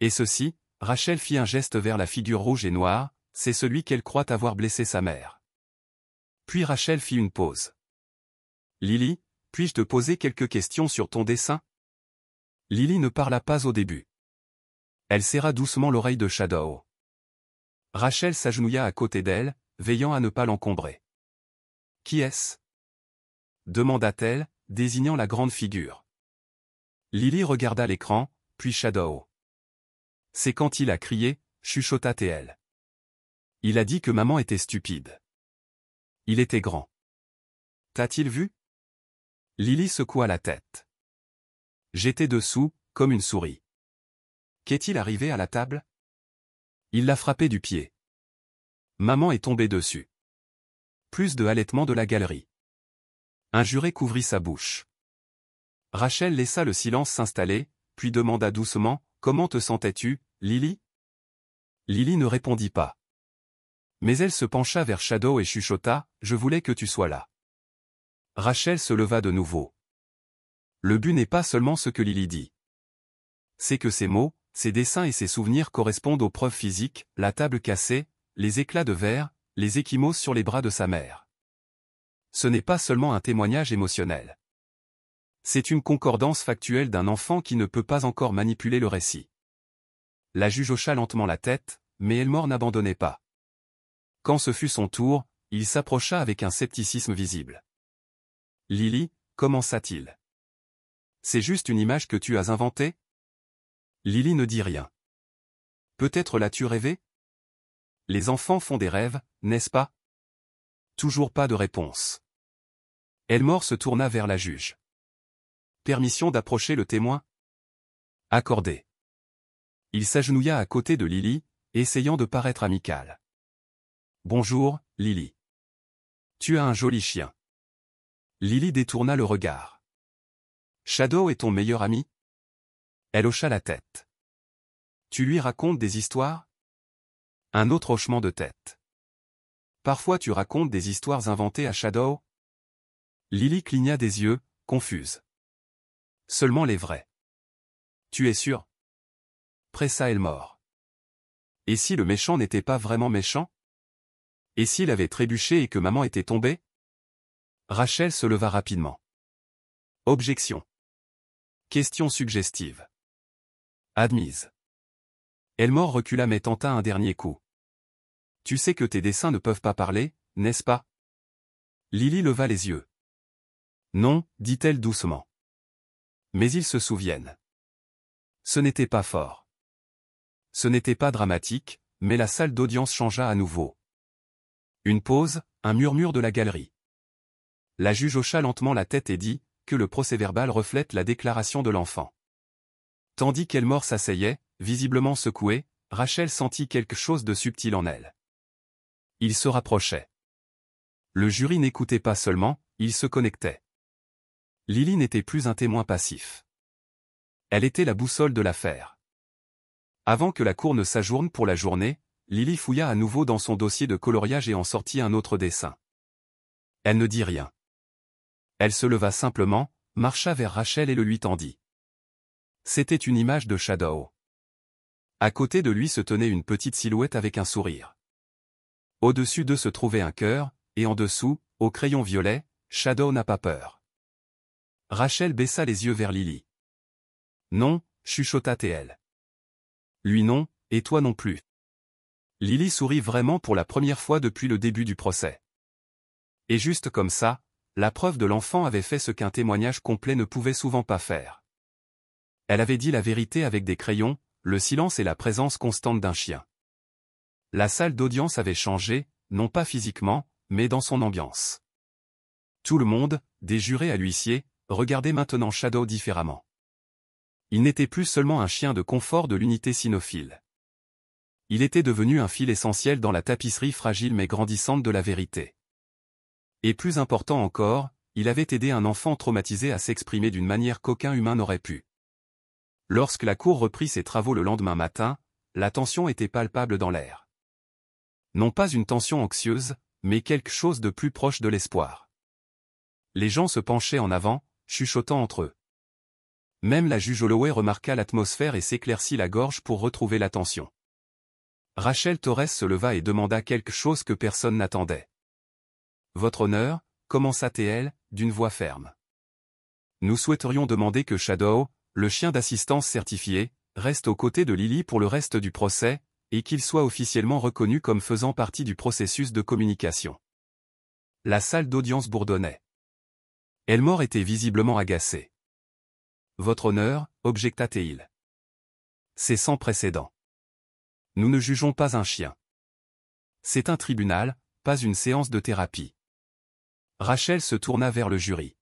Et ceci, Rachel fit un geste vers la figure rouge et noire, c'est celui qu'elle croit avoir blessé sa mère. Puis Rachel fit une pause. Lily, puis-je te poser quelques questions sur ton dessin? Lily ne parla pas au début. Elle serra doucement l'oreille de Shadow. Rachel s'agenouilla à côté d'elle, veillant à ne pas l'encombrer. Qui est-ce? Demanda-t-elle, désignant la grande figure. Lily regarda l'écran, puis Shadow. C'est quand il a crié, chuchota-t-elle. Il a dit que maman était stupide. Il était grand. T'a-t-il vu? Lily secoua la tête. J'étais dessous, comme une souris. Qu'est-il arrivé à la table? Il l'a frappé du pied. Maman est tombée dessus. Plus de halètements de la galerie. Un juré couvrit sa bouche. Rachel laissa le silence s'installer, puis demanda doucement, « Comment te sentais-tu, Lily ?» Lily ne répondit pas. Mais elle se pencha vers Shadow et chuchota, « Je voulais que tu sois là. » Rachel se leva de nouveau. Le but n'est pas seulement ce que Lily dit. C'est que ces mots, ces dessins et ces souvenirs correspondent aux preuves physiques, la table cassée, les éclats de verre, les ecchymoses sur les bras de sa mère. Ce n'est pas seulement un témoignage émotionnel. C'est une concordance factuelle d'un enfant qui ne peut pas encore manipuler le récit. La juge hocha lentement la tête, mais Elmore n'abandonnait pas. Quand ce fut son tour, il s'approcha avec un scepticisme visible. « Lily, commença-t-il. C'est juste une image que tu as inventée? » Lily ne dit rien. « Peut-être l'as-tu rêvé? Les enfants font des rêves, n'est-ce pas? » Toujours pas de réponse. Elmore se tourna vers la juge. « Permission d'approcher le témoin? » Accordé. Il s'agenouilla à côté de Lily, essayant de paraître amical. « Bonjour, Lily. Tu as un joli chien. » Lily détourna le regard. « Shadow est ton meilleur ami? » Elle hocha la tête. « Tu lui racontes des histoires? » Un autre hochement de tête. « Parfois tu racontes des histoires inventées à Shadow? » Lily cligna des yeux, confuse. « Seulement les vrais. »« Tu es sûr? » pressa Elmore. « Et si le méchant n'était pas vraiment méchant? Et s'il avait trébuché et que maman était tombée? » Rachel se leva rapidement. Objection. Question suggestive. Admise. Elmore recula mais tenta un dernier coup. « Tu sais que tes dessins ne peuvent pas parler, n'est-ce pas? » Lily leva les yeux. « Non, dit-elle doucement. Mais ils se souviennent. » Ce n'était pas fort. Ce n'était pas dramatique, mais la salle d'audience changea à nouveau. Une pause, un murmure de la galerie. La juge hocha lentement la tête et dit que le procès-verbal reflète la déclaration de l'enfant. Tandis qu'Elmore s'asseyait, visiblement secouée, Rachel sentit quelque chose de subtil en elle. Il se rapprochait. Le jury n'écoutait pas seulement, il se connectait. Lily n'était plus un témoin passif. Elle était la boussole de l'affaire. Avant que la cour ne s'ajourne pour la journée, Lily fouilla à nouveau dans son dossier de coloriage et en sortit un autre dessin. Elle ne dit rien. Elle se leva simplement, marcha vers Rachel et le lui tendit. C'était une image de Shadow. À côté de lui se tenait une petite silhouette avec un sourire. Au-dessus d'eux se trouvait un cœur, et en dessous, au crayon violet, Shadow n'a pas peur. Rachel baissa les yeux vers Lily. Non, chuchota-t-elle. Lui non, et toi non plus. Lily sourit vraiment pour la première fois depuis le début du procès. Et juste comme ça, la preuve de l'enfant avait fait ce qu'un témoignage complet ne pouvait souvent pas faire. Elle avait dit la vérité avec des crayons, le silence et la présence constante d'un chien. La salle d'audience avait changé, non pas physiquement, mais dans son ambiance. Tout le monde, des jurés à l'huissier, regardait maintenant Shadow différemment. Il n'était plus seulement un chien de confort de l'unité cynophile. Il était devenu un fil essentiel dans la tapisserie fragile mais grandissante de la vérité. Et plus important encore, il avait aidé un enfant traumatisé à s'exprimer d'une manière qu'aucun humain n'aurait pu. Lorsque la cour reprit ses travaux le lendemain matin, la tension était palpable dans l'air. Non pas une tension anxieuse, mais quelque chose de plus proche de l'espoir. Les gens se penchaient en avant, chuchotant entre eux. Même la juge Holloway remarqua l'atmosphère et s'éclaircit la gorge pour retrouver l'attention. Rachel Torres se leva et demanda quelque chose que personne n'attendait. « Votre honneur » commença-t-elle, d'une voix ferme. « Nous souhaiterions demander que Shadow, le chien d'assistance certifié, reste aux côtés de Lily pour le reste du procès, et qu'il soit officiellement reconnu comme faisant partie du processus de communication. » La salle d'audience bourdonnait. Elmore était visiblement agacé. « Votre honneur » objecta-t-il. « C'est sans précédent. Nous ne jugeons pas un chien. C'est un tribunal, pas une séance de thérapie. » Rachel se tourna vers le jury.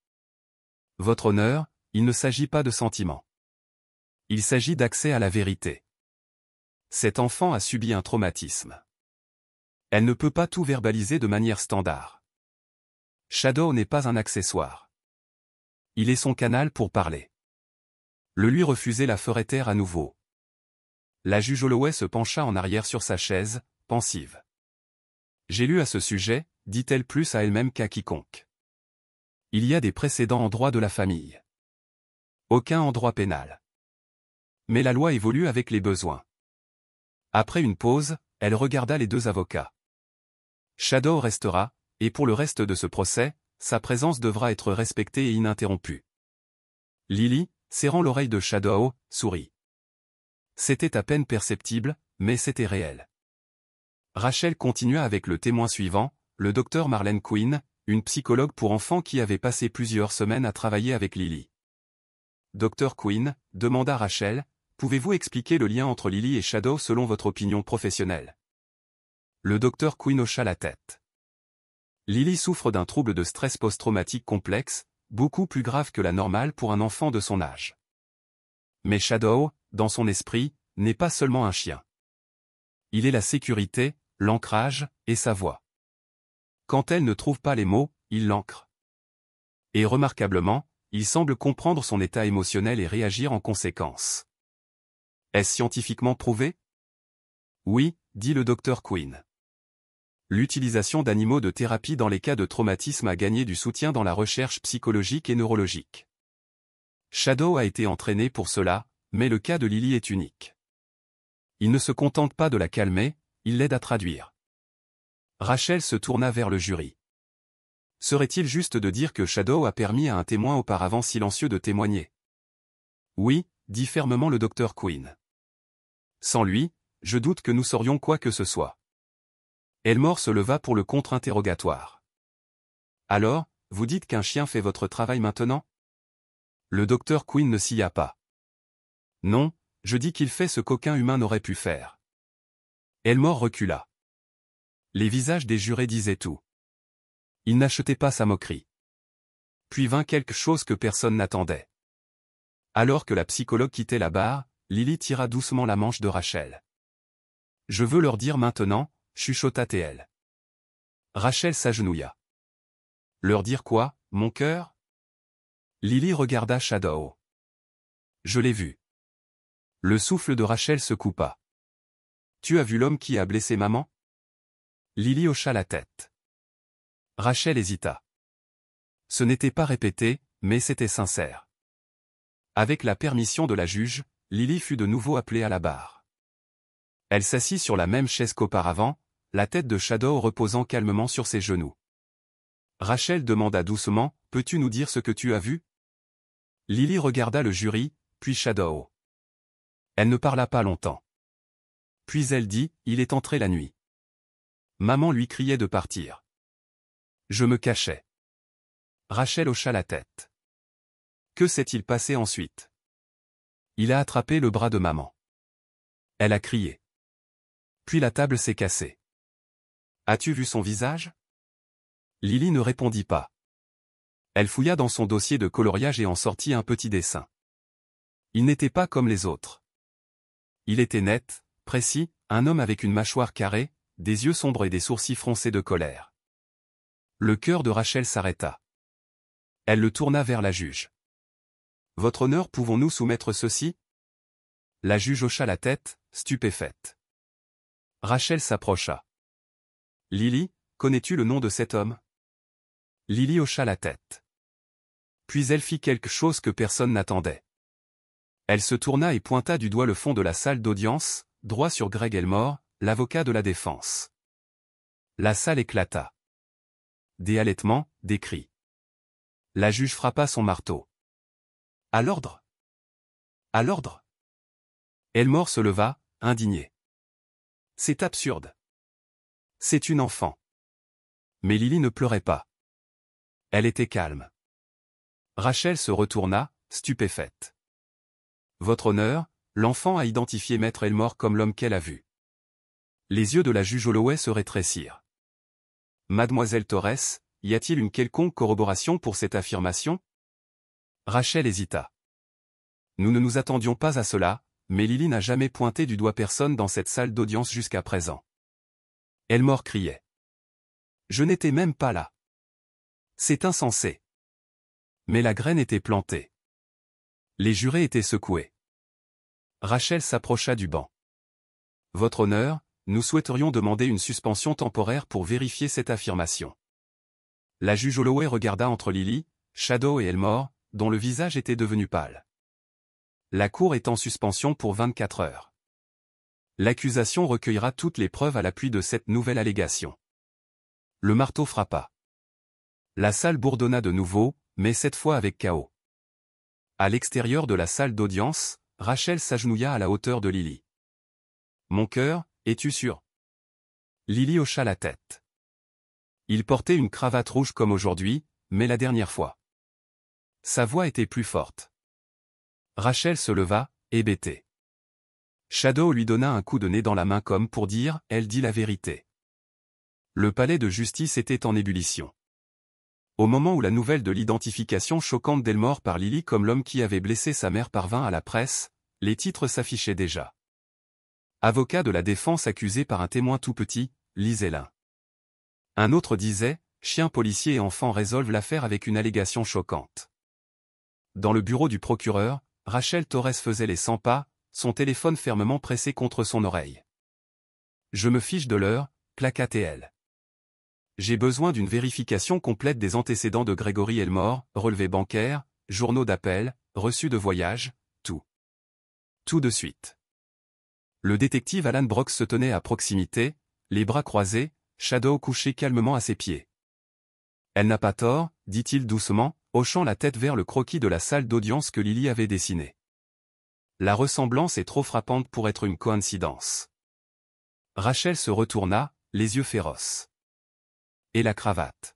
« Votre honneur, il ne s'agit pas de sentiments. Il s'agit d'accès à la vérité. Cet enfant a subi un traumatisme. Elle ne peut pas tout verbaliser de manière standard. Shadow n'est pas un accessoire. Il est son canal pour parler. Le lui refuser la ferait taire à nouveau. » La juge Holloway se pencha en arrière sur sa chaise, pensive. « J'ai lu à ce sujet, dit-elle plus à elle-même qu'à quiconque. Il y a des précédents en droit de la famille. Aucun en droit pénal. Mais la loi évolue avec les besoins. » Après une pause, elle regarda les deux avocats. « Shadow restera, et pour le reste de ce procès, sa présence devra être respectée et ininterrompue. » Lily, serrant l'oreille de Shadow, sourit. C'était à peine perceptible, mais c'était réel. Rachel continua avec le témoin suivant, le docteur Marlene Quinn, une psychologue pour enfants qui avait passé plusieurs semaines à travailler avec Lily. « Docteur Quinn » demanda Rachel, « pouvez-vous expliquer le lien entre Lily et Shadow selon votre opinion professionnelle ?» Le docteur Quinn hocha la tête. Lily souffre d'un trouble de stress post-traumatique complexe, beaucoup plus grave que la normale pour un enfant de son âge. Mais Shadow, dans son esprit, n'est pas seulement un chien. Il est la sécurité, l'ancrage, et sa voix. Quand elle ne trouve pas les mots, il l'ancre. Et remarquablement, il semble comprendre son état émotionnel et réagir en conséquence. Est-ce scientifiquement prouvé? Oui, dit le docteur Quinn. L'utilisation d'animaux de thérapie dans les cas de traumatisme a gagné du soutien dans la recherche psychologique et neurologique. Shadow a été entraîné pour cela, mais le cas de Lily est unique. Il ne se contente pas de la calmer, il l'aide à traduire. Rachel se tourna vers le jury. Serait-il juste de dire que Shadow a permis à un témoin auparavant silencieux de témoigner? Oui, dit fermement le docteur Quinn. Sans lui, je doute que nous saurions quoi que ce soit. Elmore se leva pour le contre-interrogatoire. Alors, vous dites qu'un chien fait votre travail maintenant? Le docteur Quinn ne s'y a pas. Non, je dis qu'il fait ce qu'aucun humain n'aurait pu faire. Elmore recula. Les visages des jurés disaient tout. Ils n'achetaient pas sa moquerie. Puis vint quelque chose que personne n'attendait. Alors que la psychologue quittait la barre, Lily tira doucement la manche de Rachel. « Je veux leur dire maintenant », chuchota-t-elle. Rachel s'agenouilla. « Leur dire quoi, mon cœur ?» Lily regarda Shadow. « Je l'ai vu. » Le souffle de Rachel se coupa. « Tu as vu l'homme qui a blessé maman ?» Lily hocha la tête. Rachel hésita. Ce n'était pas répété, mais c'était sincère. Avec la permission de la juge, Lily fut de nouveau appelée à la barre. Elle s'assit sur la même chaise qu'auparavant, la tête de Shadow reposant calmement sur ses genoux. Rachel demanda doucement, « Peux-tu nous dire ce que tu as vu ?» Lily regarda le jury, puis Shadow. Elle ne parla pas longtemps. Puis elle dit, « Il est entré la nuit. » Maman lui criait de partir. Je me cachais. Rachel hocha la tête. Que s'est-il passé ensuite? Il a attrapé le bras de maman. Elle a crié. Puis la table s'est cassée. As-tu vu son visage? Lily ne répondit pas. Elle fouilla dans son dossier de coloriage et en sortit un petit dessin. Il n'était pas comme les autres. Il était net, précis, un homme avec une mâchoire carrée, des yeux sombres et des sourcils froncés de colère. Le cœur de Rachel s'arrêta. Elle le tourna vers la juge. « Votre honneur, pouvons-nous soumettre ceci ?» La juge hocha la tête, stupéfaite. Rachel s'approcha. « Lily, connais-tu le nom de cet homme ?» Lily hocha la tête. Puis elle fit quelque chose que personne n'attendait. Elle se tourna et pointa du doigt le fond de la salle d'audience, droit sur Greg Elmore, l'avocat de la défense. La salle éclata. Des halètements, des cris. La juge frappa son marteau. « À l'ordre ! À l'ordre !» Elmore se leva, indigné. « C'est absurde. C'est une enfant. » Mais Lily ne pleurait pas. Elle était calme. Rachel se retourna, stupéfaite. « Votre honneur, l'enfant a identifié Maître Elmore comme l'homme qu'elle a vu. » Les yeux de la juge Holloway se rétrécirent. « Mademoiselle Torres, y a-t-il une quelconque corroboration pour cette affirmation ?» Rachel hésita. Nous ne nous attendions pas à cela, mais Lily n'a jamais pointé du doigt personne dans cette salle d'audience jusqu'à présent. Elmore criait. « Je n'étais même pas là. C'est insensé. » Mais la graine était plantée. Les jurés étaient secoués. Rachel s'approcha du banc. « Votre honneur, nous souhaiterions demander une suspension temporaire pour vérifier cette affirmation. » La juge Holloway regarda entre Lily, Shadow et Elmore, dont le visage était devenu pâle. La cour est en suspension pour 24 heures. L'accusation recueillera toutes les preuves à l'appui de cette nouvelle allégation. Le marteau frappa. La salle bourdonna de nouveau, mais cette fois avec chaos. À l'extérieur de la salle d'audience, Rachel s'agenouilla à la hauteur de Lily. « Mon cœur, es-tu sûr ?» Lily hocha la tête. Il portait une cravate rouge comme aujourd'hui, mais la dernière fois. Sa voix était plus forte. Rachel se leva, hébétée. Shadow lui donna un coup de nez dans la main comme pour dire « Elle dit la vérité ». Le palais de justice était en ébullition. Au moment où la nouvelle de l'identification choquante d'Elmore par Lily comme l'homme qui avait blessé sa mère parvint à la presse, les titres s'affichaient déjà. Avocat de la défense accusé par un témoin tout petit, lisait l'un. Un autre disait « Chien policier et enfant résolvent l'affaire avec une allégation choquante ». Dans le bureau du procureur, Rachel Torres faisait les 100 pas, son téléphone fermement pressé contre son oreille. « Je me fiche de l'heure », claqua-t-elle. « J'ai besoin d'une vérification complète des antécédents de Gregory Elmore, relevés bancaires, journaux d'appel, reçus de voyage, tout. Tout de suite. » Le détective Alan Brooks se tenait à proximité, les bras croisés, Shadow couché calmement à ses pieds. « Elle n'a pas tort, » dit-il doucement, hochant la tête vers le croquis de la salle d'audience que Lily avait dessiné. La ressemblance est trop frappante pour être une coïncidence. Rachel se retourna, les yeux féroces. Et la cravate.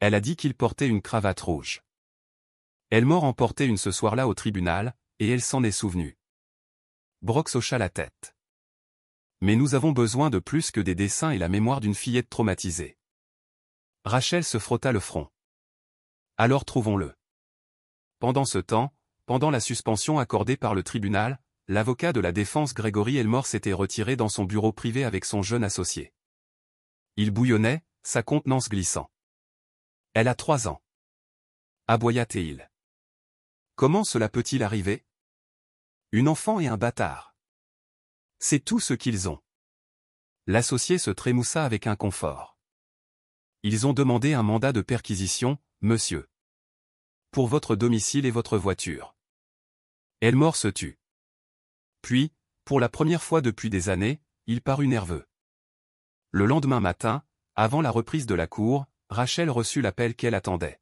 Elle a dit qu'il portait une cravate rouge. Elmore en portait une ce soir-là au tribunal, et elle s'en est souvenue. Brooks hocha la tête. Mais nous avons besoin de plus que des dessins et la mémoire d'une fillette traumatisée. Rachel se frotta le front. Alors trouvons-le. Pendant ce temps, pendant la suspension accordée par le tribunal, l'avocat de la défense Grégory Elmore s'était retiré dans son bureau privé avec son jeune associé. Il bouillonnait, sa contenance glissant. Elle a 3 ans. Aboya-t-il. Comment cela peut-il arriver? Une enfant et un bâtard. C'est tout ce qu'ils ont. L'associé se trémoussa avec inconfort. Ils ont demandé un mandat de perquisition, monsieur. Pour votre domicile et votre voiture. Elmore se tut. Puis, pour la première fois depuis des années, il parut nerveux. Le lendemain matin, avant la reprise de la cour, Rachel reçut l'appel qu'elle attendait.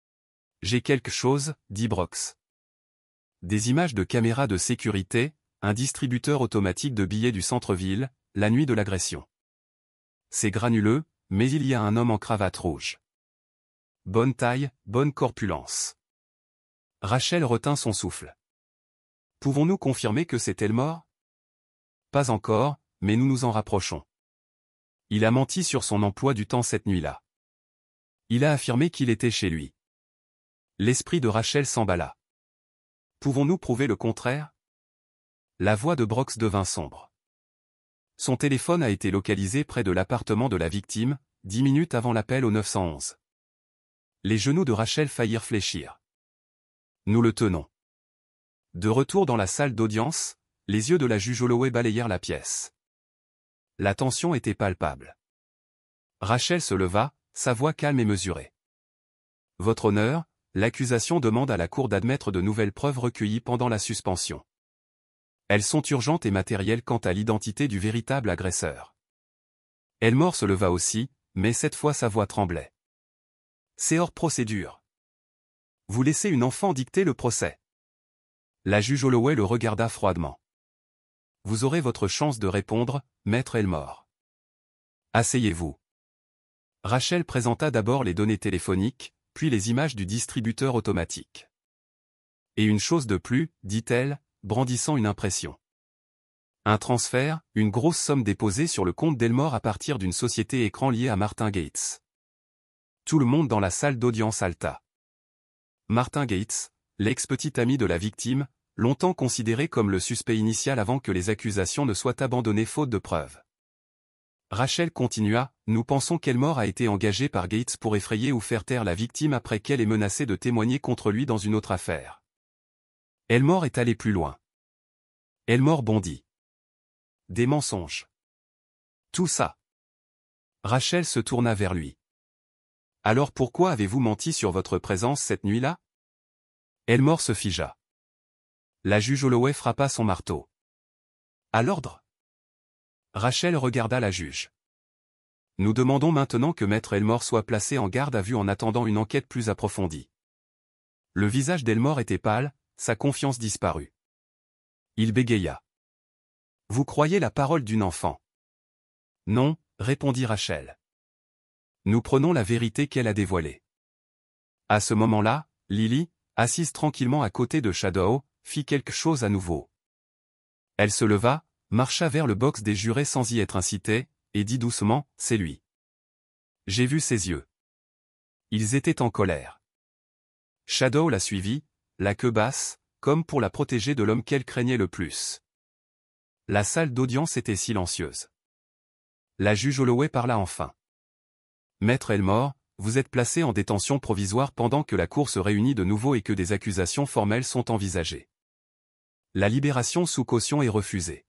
« J'ai quelque chose », dit Brox. Des images de caméras de sécurité, un distributeur automatique de billets du centre-ville, la nuit de l'agression. C'est granuleux, mais il y a un homme en cravate rouge. Bonne taille, bonne corpulence. Rachel retint son souffle. Pouvons-nous confirmer que c'est Elmore? Pas encore, mais nous nous en rapprochons. Il a menti sur son emploi du temps cette nuit-là. Il a affirmé qu'il était chez lui. L'esprit de Rachel s'emballa. Pouvons-nous prouver le contraire? La voix de Brox devint sombre. Son téléphone a été localisé près de l'appartement de la victime, 10 minutes avant l'appel au 911. Les genoux de Rachel faillirent fléchir. Nous le tenons. De retour dans la salle d'audience, les yeux de la juge Holloway balayèrent la pièce. La tension était palpable. Rachel se leva, sa voix calme et mesurée. Votre honneur, l'accusation demande à la Cour d'admettre de nouvelles preuves recueillies pendant la suspension. Elles sont urgentes et matérielles quant à l'identité du véritable agresseur. Elmore se leva aussi, mais cette fois sa voix tremblait. C'est hors procédure. Vous laissez une enfant dicter le procès. La juge Holloway le regarda froidement. Vous aurez votre chance de répondre, maître Elmore. Asseyez-vous. Rachel présenta d'abord les données téléphoniques, puis les images du distributeur automatique. Et une chose de plus, dit-elle, brandissant une impression. Un transfert, une grosse somme déposée sur le compte d'Elmore à partir d'une société écran liée à Martin Gates. Tout le monde dans la salle d'audience halta. Martin Gates, l'ex-petit ami de la victime, longtemps considéré comme le suspect initial avant que les accusations ne soient abandonnées faute de preuves. Rachel continua, nous pensons qu'Elmore a été engagé par Gates pour effrayer ou faire taire la victime après qu'elle ait menacé de témoigner contre lui dans une autre affaire. Elmore est allé plus loin. Elmore bondit. Des mensonges. Tout ça. Rachel se tourna vers lui. Alors pourquoi avez-vous menti sur votre présence cette nuit-là? Elmore se figea. La juge Holloway frappa son marteau. À l'ordre. Rachel regarda la juge. Nous demandons maintenant que maître Elmore soit placé en garde à vue en attendant une enquête plus approfondie. Le visage d'Elmore était pâle, sa confiance disparut. Il bégaya. Vous croyez la parole d'une enfant? Non, répondit Rachel. Nous prenons la vérité qu'elle a dévoilée. À ce moment-là, Lily, assise tranquillement à côté de Shadow, fit quelque chose à nouveau. Elle se leva, marcha vers le box des jurés sans y être incitée, et dit doucement, c'est lui. J'ai vu ses yeux. Ils étaient en colère. Shadow la suivit, la queue basse, comme pour la protéger de l'homme qu'elle craignait le plus. La salle d'audience était silencieuse. La juge Holloway parla enfin. Maître Elmore, vous êtes placé en détention provisoire pendant que la cour se réunit de nouveau et que des accusations formelles sont envisagées. La libération sous caution est refusée.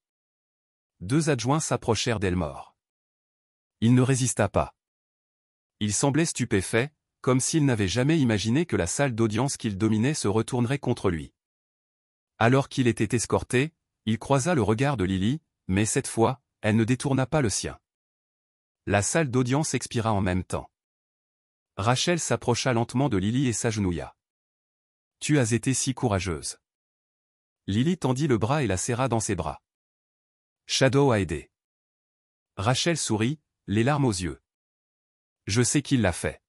2 adjoints s'approchèrent d'Elmore. Il ne résista pas. Il semblait stupéfait, comme s'il n'avait jamais imaginé que la salle d'audience qu'il dominait se retournerait contre lui. Alors qu'il était escorté, il croisa le regard de Lily, mais cette fois, elle ne détourna pas le sien. La salle d'audience expira en même temps. Rachel s'approcha lentement de Lily et s'agenouilla. « Tu as été si courageuse. » Lily tendit le bras et la serra dans ses bras. Shadow a aidé. Rachel sourit, les larmes aux yeux. Je sais qu'il l'a fait.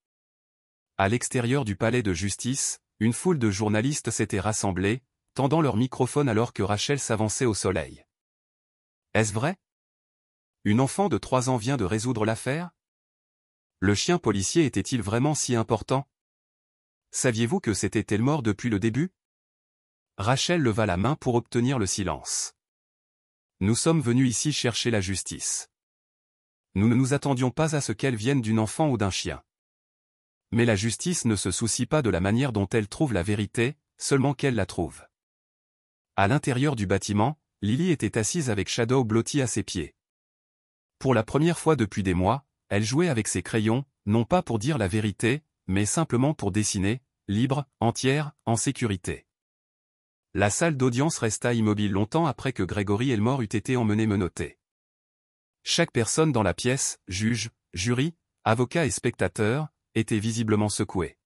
À l'extérieur du palais de justice, une foule de journalistes s'était rassemblée, tendant leur microphone alors que Rachel s'avançait au soleil. Est-ce vrai? Une enfant de 3 ans vient de résoudre l'affaire? Le chien policier était-il vraiment si important? Saviez-vous que c'était Elmore depuis le début? Rachel leva la main pour obtenir le silence. Nous sommes venus ici chercher la justice. Nous ne nous attendions pas à ce qu'elle vienne d'un enfant ou d'un chien. Mais la justice ne se soucie pas de la manière dont elle trouve la vérité, seulement qu'elle la trouve. À l'intérieur du bâtiment, Lily était assise avec Shadow blotti à ses pieds. Pour la première fois depuis des mois, elle jouait avec ses crayons, non pas pour dire la vérité, mais simplement pour dessiner, libre, entière, en sécurité. La salle d'audience resta immobile longtemps après que Gregory Elmore eût été emmené menotté. Chaque personne dans la pièce, juge, jury, avocat et spectateur, était visiblement secouée.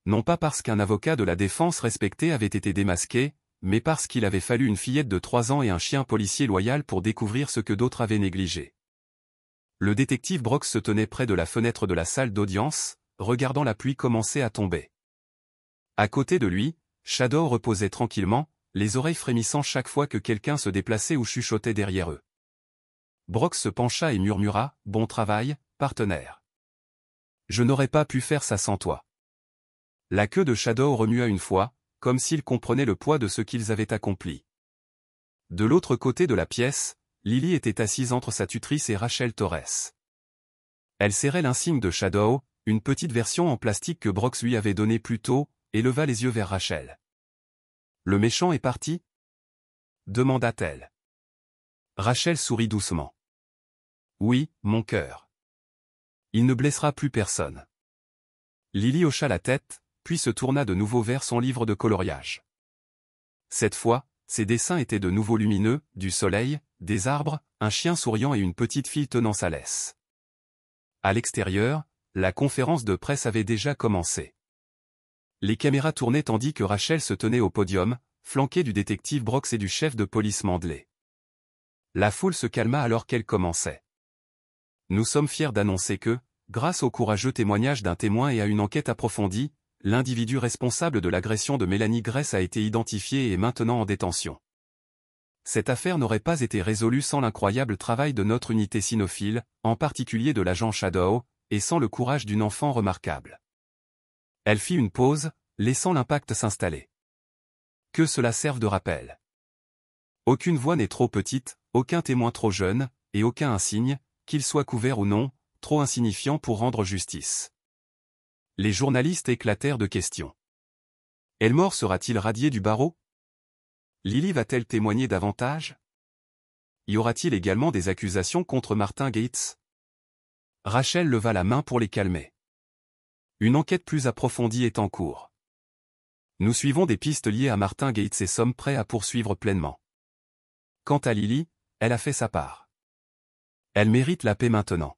Non pas parce qu'un avocat de la défense respecté avait été démasqué, mais parce qu'il avait fallu une fillette de 3 ans et un chien policier loyal pour découvrir ce que d'autres avaient négligé. Le détective Brooks se tenait près de la fenêtre de la salle d'audience, regardant la pluie commencer à tomber. À côté de lui, Shadow reposait tranquillement, les oreilles frémissant chaque fois que quelqu'un se déplaçait ou chuchotait derrière eux. Brooks se pencha et murmura, « Bon travail, partenaire. Je n'aurais pas pu faire ça sans toi. » La queue de Shadow remua une fois, comme s'il comprenait le poids de ce qu'ils avaient accompli. De l'autre côté de la pièce, Lily était assise entre sa tutrice et Rachel Torres. Elle serrait l'insigne de Shadow, une petite version en plastique que Brooks lui avait donnée plus tôt, et leva les yeux vers Rachel. « Le méchant est parti ?» demanda-t-elle. Rachel sourit doucement. « Oui, mon cœur. Il ne blessera plus personne. » Lily hocha la tête, puis se tourna de nouveau vers son livre de coloriage. Cette fois, ses dessins étaient de nouveau lumineux, du soleil, des arbres, un chien souriant et une petite fille tenant sa laisse. À l'extérieur, la conférence de presse avait déjà commencé. Les caméras tournaient tandis que Rachel se tenait au podium, flanquée du détective Brooks et du chef de police Mandley. La foule se calma alors qu'elle commençait. Nous sommes fiers d'annoncer que, grâce au courageux témoignage d'un témoin et à une enquête approfondie, l'individu responsable de l'agression de Melanie Grace a été identifié et est maintenant en détention. Cette affaire n'aurait pas été résolue sans l'incroyable travail de notre unité cynophile, en particulier de l'agent Shadow, et sans le courage d'une enfant remarquable. Elle fit une pause, laissant l'impact s'installer. Que cela serve de rappel. Aucune voix n'est trop petite, aucun témoin trop jeune, et aucun insigne, qu'il soit couvert ou non, trop insignifiant pour rendre justice. Les journalistes éclatèrent de questions. Elmore sera-t-il radié du barreau? Lily va-t-elle témoigner davantage? Y aura-t-il également des accusations contre Martin Gates? Rachel leva la main pour les calmer. Une enquête plus approfondie est en cours. Nous suivons des pistes liées à Martin Gates et sommes prêts à poursuivre pleinement. Quant à Lily, elle a fait sa part. Elle mérite la paix maintenant.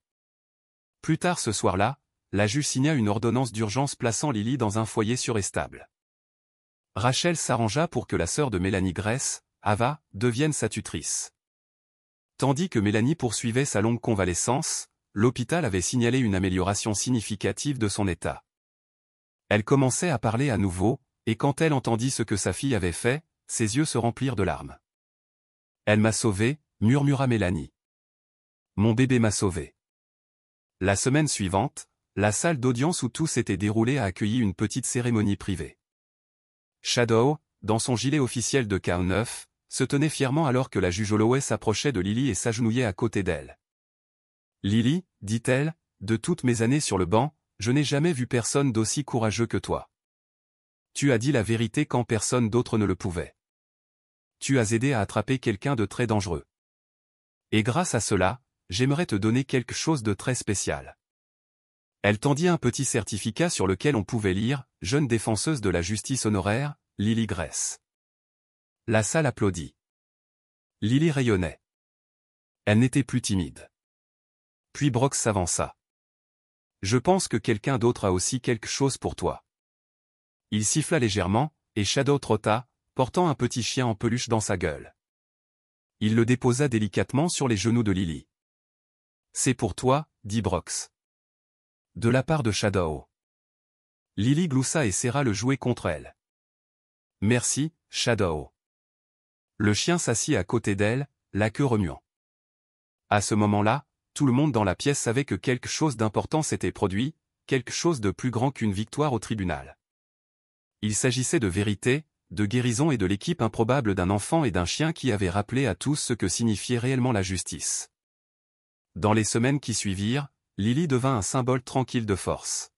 Plus tard ce soir-là, la juge signa une ordonnance d'urgence plaçant Lily dans un foyer surestable. Rachel s'arrangea pour que la sœur de Melanie Grace, Ava, devienne sa tutrice. Tandis que Melanie poursuivait sa longue convalescence, l'hôpital avait signalé une amélioration significative de son état. Elle commençait à parler à nouveau, et quand elle entendit ce que sa fille avait fait, ses yeux se remplirent de larmes. « Elle m'a sauvé », murmura Melanie. « Mon bébé m'a sauvé. » La semaine suivante, la salle d'audience où tout s'était déroulé a accueilli une petite cérémonie privée. Shadow, dans son gilet officiel de K9, se tenait fièrement alors que la juge Holloway s'approchait de Lily et s'agenouillait à côté d'elle. « Lily, dit-elle, de toutes mes années sur le banc, je n'ai jamais vu personne d'aussi courageux que toi. Tu as dit la vérité quand personne d'autre ne le pouvait. Tu as aidé à attraper quelqu'un de très dangereux. Et grâce à cela, j'aimerais te donner quelque chose de très spécial. » Elle tendit un petit certificat sur lequel on pouvait lire « Jeune défenseuse de la justice honoraire, Lily Grace ». La salle applaudit. Lily rayonnait. Elle n'était plus timide. Puis Brooks s'avança. « Je pense que quelqu'un d'autre a aussi quelque chose pour toi. » Il siffla légèrement, et Shadow trotta, portant un petit chien en peluche dans sa gueule. Il le déposa délicatement sur les genoux de Lily. « C'est pour toi, dit Brooks. » De la part de Shadow. Lily gloussa et serra le jouet contre elle. « Merci, Shadow. » Le chien s'assit à côté d'elle, la queue remuant. À ce moment-là, tout le monde dans la pièce savait que quelque chose d'important s'était produit, quelque chose de plus grand qu'une victoire au tribunal. Il s'agissait de vérité, de guérison et de l'équipe improbable d'un enfant et d'un chien qui avait rappelé à tous ce que signifiait réellement la justice. Dans les semaines qui suivirent, Lily devint un symbole tranquille de force.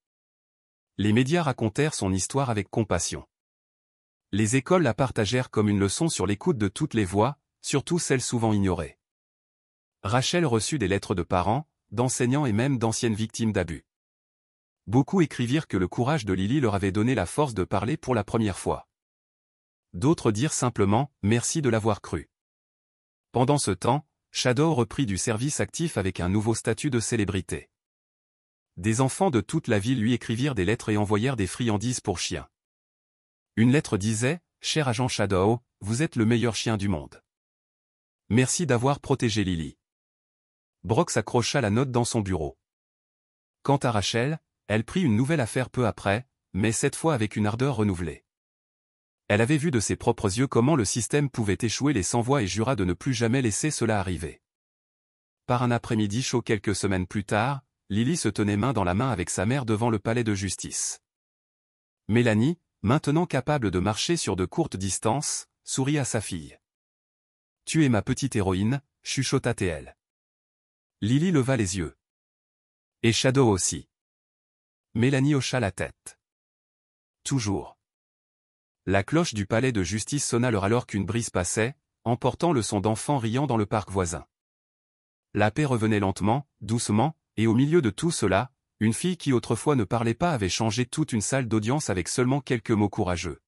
Les médias racontèrent son histoire avec compassion. Les écoles la partagèrent comme une leçon sur l'écoute de toutes les voix, surtout celles souvent ignorées. Rachel reçut des lettres de parents, d'enseignants et même d'anciennes victimes d'abus. Beaucoup écrivirent que le courage de Lily leur avait donné la force de parler pour la première fois. D'autres dirent simplement « merci de l'avoir cru ». Pendant ce temps, Shadow reprit du service actif avec un nouveau statut de célébrité. Des enfants de toute la ville lui écrivirent des lettres et envoyèrent des friandises pour chiens. Une lettre disait « Cher agent Shadow, vous êtes le meilleur chien du monde. Merci d'avoir protégé Lily ». Brock s'accrocha la note dans son bureau. Quant à Rachel, elle prit une nouvelle affaire peu après, mais cette fois avec une ardeur renouvelée. Elle avait vu de ses propres yeux comment le système pouvait échouer les sans-voix et jura de ne plus jamais laisser cela arriver. Par un après-midi chaud quelques semaines plus tard, Lily se tenait main dans la main avec sa mère devant le palais de justice. Mélanie, maintenant capable de marcher sur de courtes distances, sourit à sa fille. « Tu es ma petite héroïne », chuchota-t-elle. Lily leva les yeux. « Et Shadow aussi. » Mélanie hocha la tête. « Toujours. » La cloche du palais de justice sonna l'heure alors qu'une brise passait, emportant le son d'enfants riant dans le parc voisin. La paix revenait lentement, doucement, et au milieu de tout cela, une fille qui autrefois ne parlait pas avait changé toute une salle d'audience avec seulement quelques mots courageux.